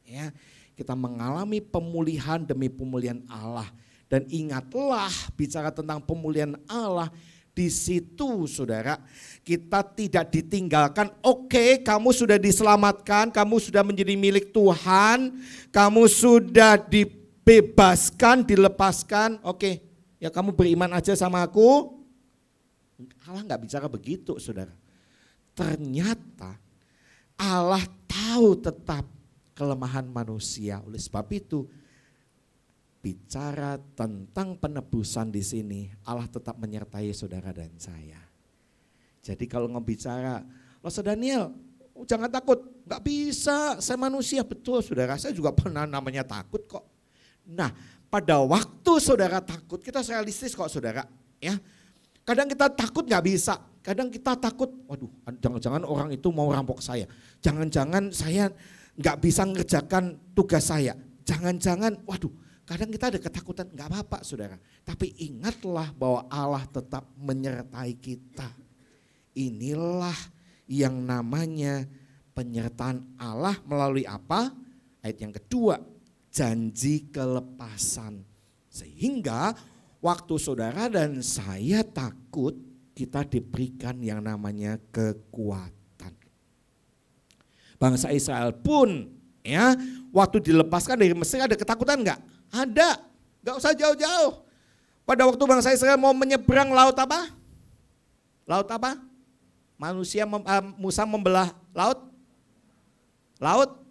Ya. Kita mengalami pemulihan demi pemulihan Allah. Dan ingatlah bicara tentang pemulihan Allah, di situ saudara kita tidak ditinggalkan. Oke, kamu sudah diselamatkan, kamu sudah menjadi milik Tuhan, kamu sudah dibebaskan, dilepaskan. Oke, ya kamu beriman aja sama aku. Allah nggak bicara begitu saudara. Ternyata Allah tahu tetap kelemahan manusia. Oleh sebab itu bicara tentang penebusan di sini, Allah tetap menyertai saudara dan saya. Jadi kalau ngebicara, loh Saudara Daniel, jangan takut, nggak bisa, saya manusia. Betul saudara, saya juga pernah namanya takut kok. Nah pada waktu saudara takut, kita realistis kok saudara. Ya, kadang kita takut nggak bisa, kadang kita takut, waduh jangan-jangan orang itu mau rampok saya, jangan-jangan saya nggak bisa ngerjakan tugas saya, jangan-jangan, waduh, kadang kita ada ketakutan, nggak apa-apa saudara. Tapi ingatlah bahwa Allah tetap menyertai kita. Inilah yang namanya penyertaan Allah melalui apa? Ayat yang kedua, janji kelepasan. Sehingga waktu saudara dan saya takut, kita diberikan yang namanya kekuatan. Bangsa Israel pun ya waktu dilepaskan dari Mesir ada ketakutan enggak? Ada, enggak usah jauh-jauh. Pada waktu bangsa Israel mau menyeberang laut apa? Laut apa? Musa membelah laut? Laut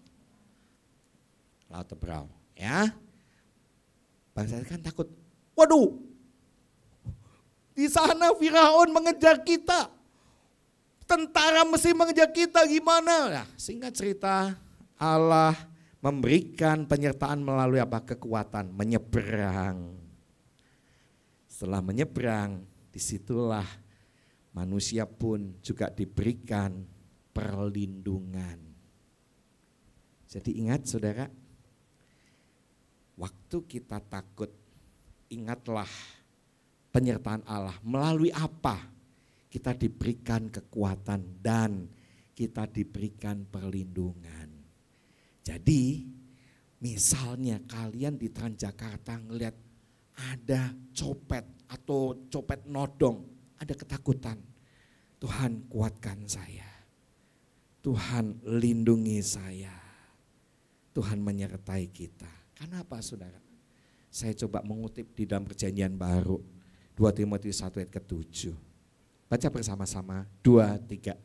Tebrau ya. Bangsa Israel kan takut. Waduh, di sana Firaun mengejar kita. Tentara Mesir mengejar kita gimana? Nah, singkat cerita Allah memberikan penyertaan melalui apa? Kekuatan, menyeberang. Setelah menyeberang, disitulah manusia pun juga diberikan perlindungan. Jadi ingat saudara, waktu kita takut, ingatlah penyertaan Allah. Melalui apa? Kita diberikan kekuatan dan kita diberikan perlindungan. Jadi misalnya kalian di Transjakarta ngelihat ada copet atau copet nodong, ada ketakutan. Tuhan kuatkan saya, Tuhan lindungi saya, Tuhan menyertai kita. Karena apa saudara? Saya coba mengutip di dalam perjanjian baru 2 Timotius 1 ayat ke-7. Baca bersama-sama, 2, 3.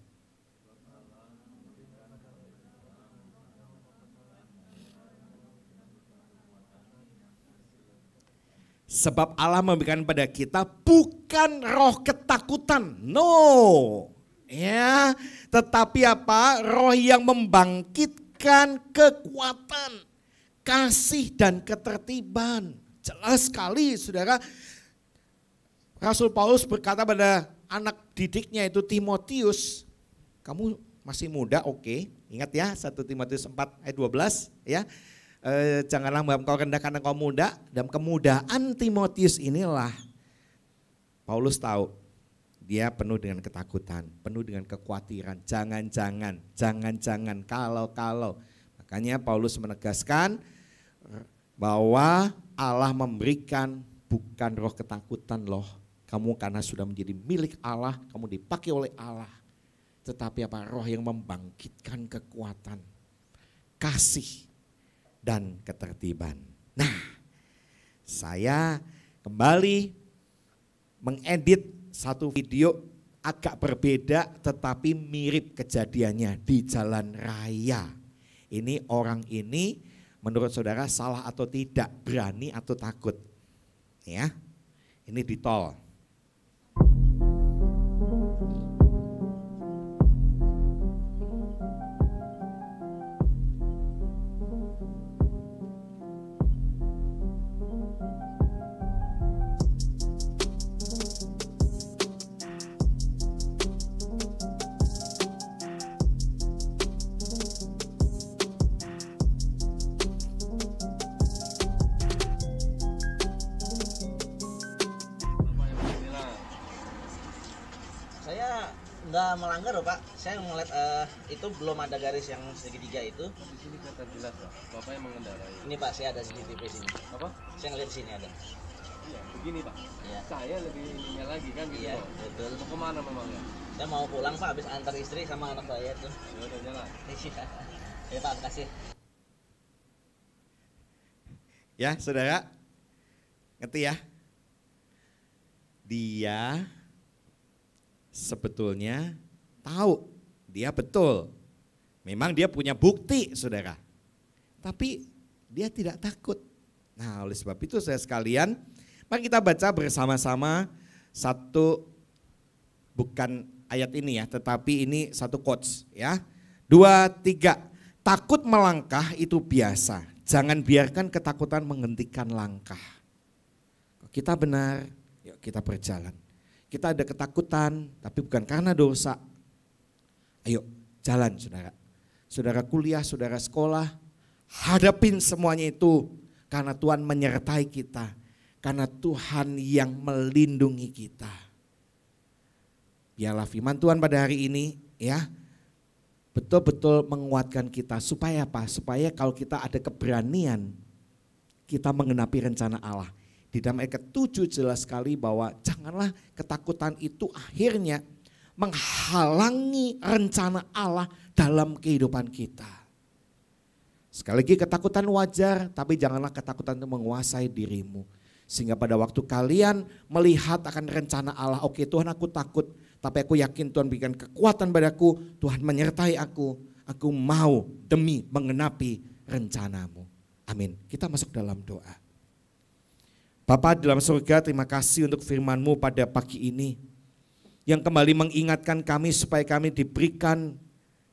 Sebab Allah memberikan pada kita bukan roh ketakutan, no. Ya, tetapi apa? Roh yang membangkitkan kekuatan, kasih dan ketertiban. Jelas sekali saudara. Rasul Paulus berkata pada anak didiknya itu Timotius, kamu masih muda, oke. Ingat ya 1 Timotius 4 ayat 12 ya. Janganlah engkau rendahkan engkau muda. Dalam kemudaan Timotius inilah Paulus tahu dia penuh dengan ketakutan, penuh dengan kekhawatiran. Jangan-jangan, kalau. Makanya Paulus menegaskan bahwa Allah memberikan bukan roh ketakutan loh. Kamu karena sudah menjadi milik Allah, kamu dipakai oleh Allah. Tetapi apa? Roh yang membangkitkan kekuatan, kasih, dan ketertiban. Nah, saya kembali mengedit satu video agak berbeda tetapi mirip kejadiannya di jalan raya. Ini orang ini menurut saudara salah atau tidak, berani atau takut? Ya, ini di tol. Nggak melanggar loh Pak, saya melihat itu belum ada garis yang segitiga itu. Di sini kata jelas Pak, Bapak yang mengendarai. Ini Pak, saya ada CCTV sini. Apa? Saya ngeliat sini ada. Iya, begini Pak. Iya. Saya lebih ininya lagi kan gitu. Iya, Pak. betul. Mau kemana memangnya? Saya mau pulang Pak, habis antar istri sama anak saya tuh. Ya udah jalan. Ya Pak, makasih. Ya saudara, ngerti ya? Dia sebetulnya tahu, dia betul. Memang dia punya bukti saudara. Tapi dia tidak takut. Nah oleh sebab itu saya sekalian, mari kita baca bersama-sama satu, bukan ayat ini ya, tetapi ini satu quotes ya. 2, 3, takut melangkah itu biasa. Jangan biarkan ketakutan menghentikan langkah. Kita benar, yuk kita berjalan. Kita ada ketakutan, tapi bukan karena dosa. Ayo jalan saudara. Saudara kuliah, saudara sekolah, hadapin semuanya itu. Karena Tuhan menyertai kita. Karena Tuhan yang melindungi kita. Biarlah firman Tuhan pada hari ini ya, betul-betul menguatkan kita. Supaya apa? Supaya kalau kita ada keberanian, kita mengenapi rencana Allah. Di dalam ayat ke-7 jelas sekali bahwa janganlah ketakutan itu akhirnya menghalangi rencana Allah dalam kehidupan kita. Sekali lagi ketakutan wajar, tapi janganlah ketakutan itu menguasai dirimu. Sehingga pada waktu kalian melihat akan rencana Allah, oke Tuhan aku takut, tapi aku yakin Tuhan berikan kekuatan padaku, Tuhan menyertai aku mau demi mengenapi rencanamu. Amin. Kita masuk dalam doa. Bapa dalam surga, terima kasih untuk firman-Mu pada pagi ini yang kembali mengingatkan kami supaya kami diberikan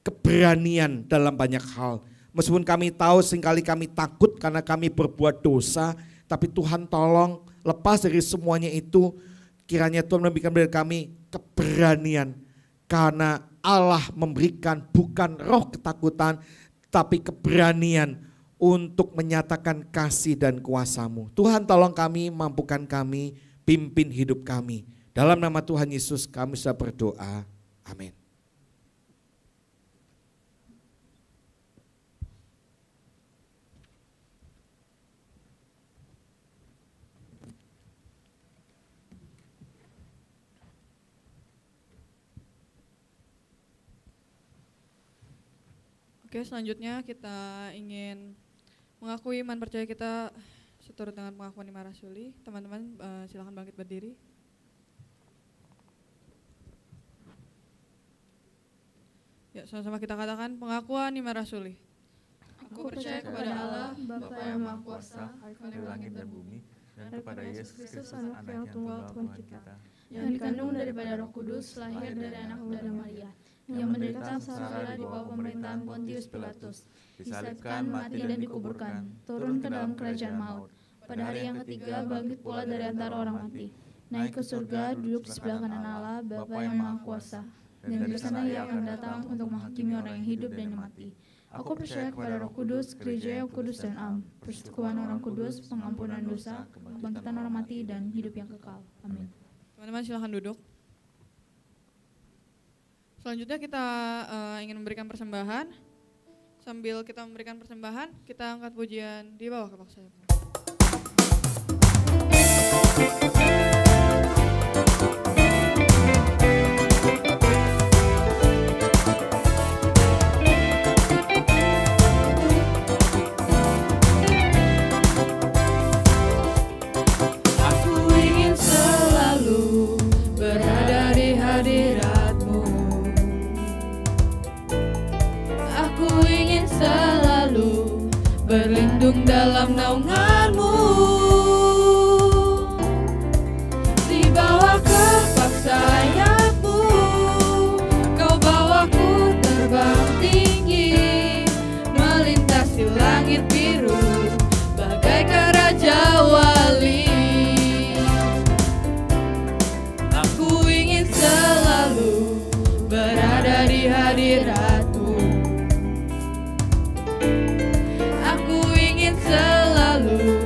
keberanian dalam banyak hal. Meskipun kami tahu seringkali kami takut karena kami berbuat dosa, tapi Tuhan tolong lepas dari semuanya itu, kiranya Tuhan memberikan kepada kami keberanian karena Allah memberikan bukan roh ketakutan, tapi keberanian untuk menyatakan kasih dan kuasa-Mu. Tuhan tolong kami, mampukan kami, pimpin hidup kami. Dalam nama Tuhan Yesus kami sudah berdoa. Amin. Oke, selanjutnya kita ingin mengakui iman percaya kita seturut dengan pengakuan Imam Rasuli. Teman-teman silakan bangkit berdiri. Ya, sama-sama kita katakan pengakuan Imam Rasuli. Aku percaya kepada Allah, Bapa yang Maha Kuasa, Khalik langit dan bumi, dan kepada Yesus Kristus, Anak yang tunggal Tuhan kita, yang dikandung daripada Roh Kudus, lahir dari anak muda Maria, yang menderita sengsara di bawah pemerintahan Pontius Pilatus, disalibkan, mati dan dikuburkan, turun ke dalam kerajaan maut. Pada hari yang ketiga bangkit pula dari antara orang mati, naik ke surga, duduk di sebelah kanan Allah, Bapa yang Maha Kuasa. dan dari sana ia akan datang untuk menghakimi orang yang hidup dan yang mati. Aku percaya kepada Roh Kudus, gereja yang kudus dan am, persekutuan orang kudus, pengampunan dosa, kebangkitan orang mati, dan hidup yang kekal. Amin. Teman-teman silahkan duduk. Selanjutnya kita ingin memberikan persembahan. Sambil kita memberikan persembahan, kita angkat pujian di bawah kepak sayap. Berlindung dalam naungan-Mu, di bawah kepak sayap-Mu, Kau bawaku terbang tinggi, melintasi langit biru, bagaikan Raja Wali. Aku ingin selalu berada di hadirat-Mu, selalu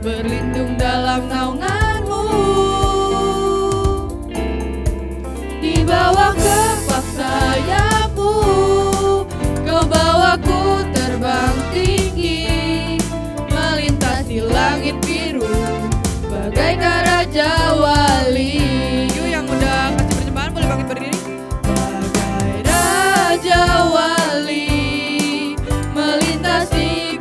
berlindung dalam naungan-Mu, di bawah kepak sayap-Mu, Kau bawaku terbang tinggi, melintasi langit biru, bagaikan Raja Wali. Yuk yang udah kasih persembahan boleh bangkit berdiri. Bagai Raja Wali melintasi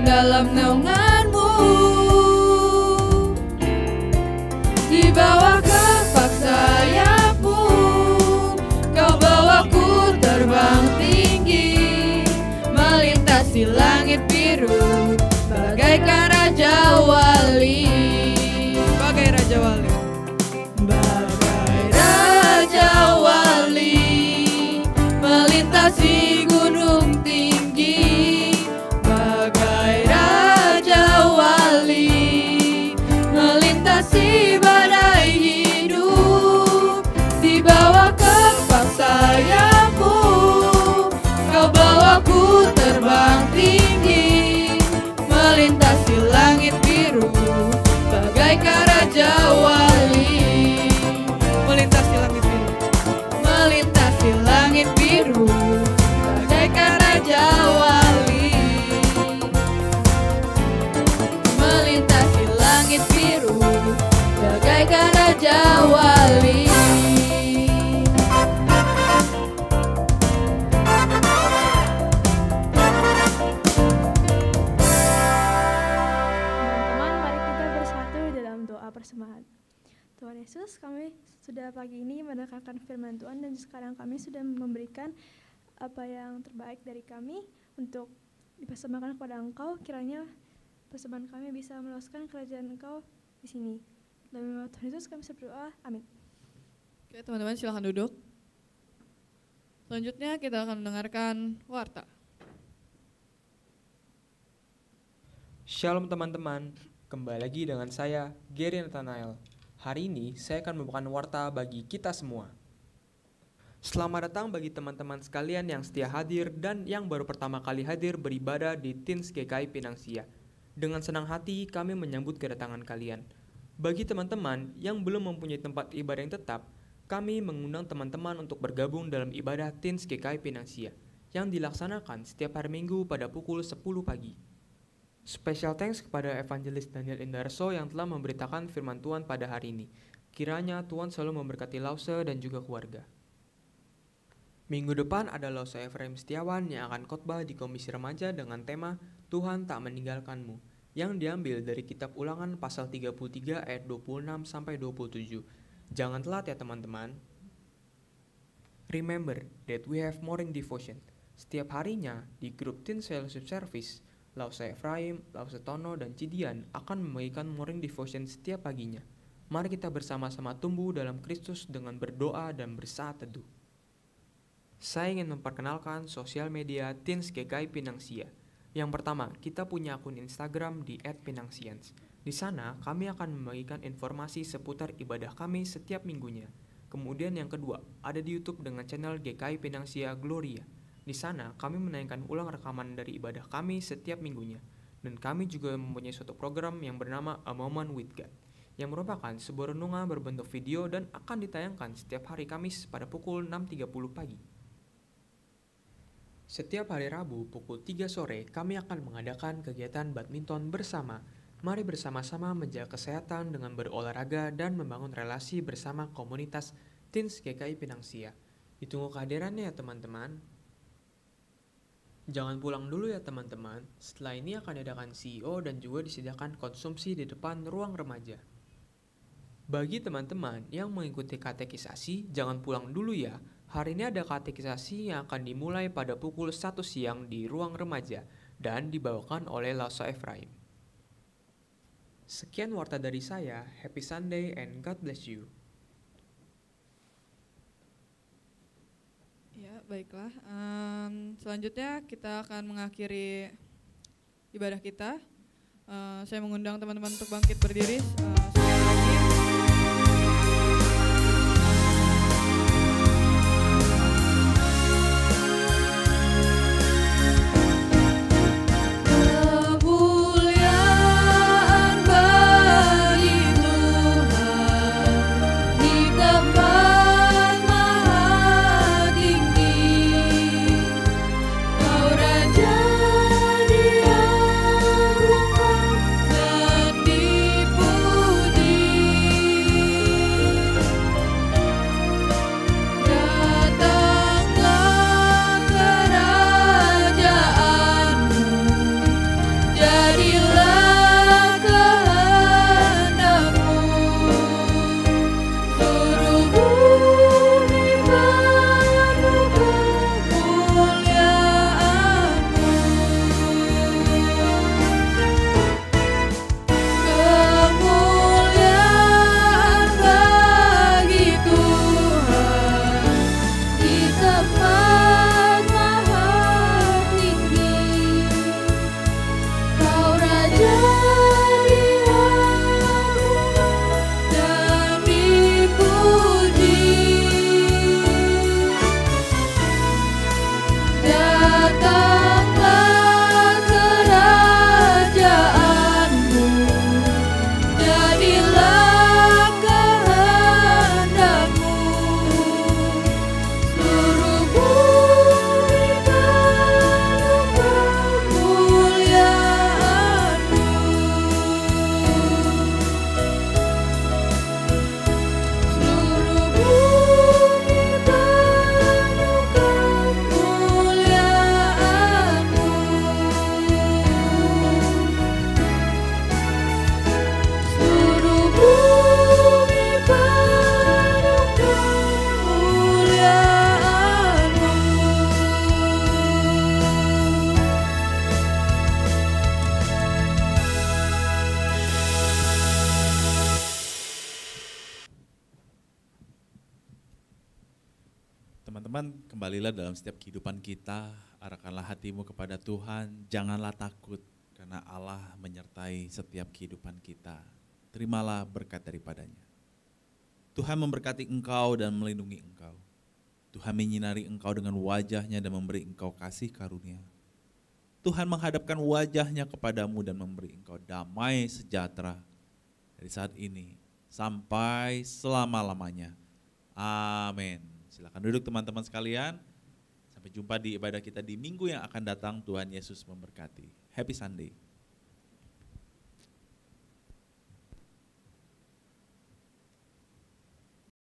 dalam naungan-Mu, di bawah kepak sayap-Mu, Kau bawaku terbang tinggi, melintasi langit biru, bagaikan Raja Wali. Bagai Raja Wali, bagai Raja Wali, melintasi gunung tinggi, melintasi badai hidup, di bawah kepak sayap-Mu, Kau bawaku terbang tinggi, melintasi langit biru, bagaikan Raja Wali. Melintasi langit biru, melintasi langit biru, bagaikan Raja Wali. Melintasi langit biru, bagaikan Raja Wali. Teman-teman, mari kita bersatu dalam doa persembahan. Tuhan Yesus, kami sudah pagi ini mendengarkan firman Tuhan dan sekarang kami sudah memberikan apa yang terbaik dari kami untuk dipersembahkan kepada Engkau. Kiranya persembahan kami bisa meluaskan kerajaan Engkau di sini. Dalam nama Tuhan Yesus kami berdoa. Amin. Oke, teman-teman silakan duduk. Selanjutnya kita akan mendengarkan warta. Shalom teman-teman, kembali lagi dengan saya, Gary Nathanael. Hari ini saya akan membawakan warta bagi kita semua. Selamat datang bagi teman-teman sekalian yang setia hadir dan yang baru pertama kali hadir beribadah di Teens GKI Pinang Sia. Dengan senang hati kami menyambut kedatangan kalian. Bagi teman-teman yang belum mempunyai tempat ibadah yang tetap, kami mengundang teman-teman untuk bergabung dalam ibadah Teens GKI Pinang Sia yang dilaksanakan setiap hari Minggu pada pukul 10 pagi. Special thanks kepada Evangelis Daniel Indarso yang telah memberitakan firman Tuhan pada hari ini. Kiranya Tuhan selalu memberkati Lause dan juga keluarga. Minggu depan ada Lause Efraim Setiawan yang akan khotbah di Komisi Remaja dengan tema Tuhan tak meninggalkanmu, yang diambil dari kitab Ulangan pasal 33 ayat 26 sampai 27. Jangan telat ya teman-teman. Remember that we have morning devotion. Setiap harinya di grup Teen Fellowship Service, Lause Efraim, Lause Tono, dan Cidian akan membagikan morning devotion setiap paginya. Mari kita bersama-sama tumbuh dalam Kristus dengan berdoa dan bersaat teduh. Saya ingin memperkenalkan sosial media Teens GKI Pinangsia. Yang pertama, kita punya akun Instagram di @pinangsians. Di sana, kami akan membagikan informasi seputar ibadah kami setiap minggunya. Kemudian yang kedua, ada di YouTube dengan channel GKI Pinangsia Gloria. Di sana, kami menayangkan ulang rekaman dari ibadah kami setiap minggunya. Dan kami juga mempunyai suatu program yang bernama A Moment with God, yang merupakan sebuah renungan berbentuk video dan akan ditayangkan setiap hari Kamis pada pukul 6.30 pagi. Setiap hari Rabu pukul 3 sore, kami akan mengadakan kegiatan badminton bersama. Mari bersama-sama menjaga kesehatan dengan berolahraga dan membangun relasi bersama komunitas Teens GKI Pinangsia. Ditunggu kehadirannya ya teman-teman. Jangan pulang dulu ya teman-teman, setelah ini akan diadakan CEO dan juga disediakan konsumsi di depan ruang remaja. Bagi teman-teman yang mengikuti katekisasi, jangan pulang dulu ya. Hari ini ada katekisasi yang akan dimulai pada pukul 1 siang di ruang remaja dan dibawakan oleh Lause Efraim. Sekian warta dari saya, happy Sunday and God bless you. Ya, baiklah. Selanjutnya kita akan mengakhiri ibadah kita. Saya mengundang teman-teman untuk bangkit berdiri sekali lagi. Teman-teman, kembalilah dalam setiap kehidupan kita, arahkanlah hatimu kepada Tuhan, janganlah takut karena Allah menyertai setiap kehidupan kita. Terimalah berkat daripadanya. Tuhan memberkati engkau dan melindungi engkau. Tuhan menyinari engkau dengan wajahnya dan memberi engkau kasih karunia. Tuhan menghadapkan wajahnya kepadamu dan memberi engkau damai sejahtera dari saat ini sampai selama-lamanya. Amin. Silakan duduk teman-teman sekalian. Sampai jumpa di ibadah kita di minggu yang akan datang. Tuhan Yesus memberkati. Happy Sunday.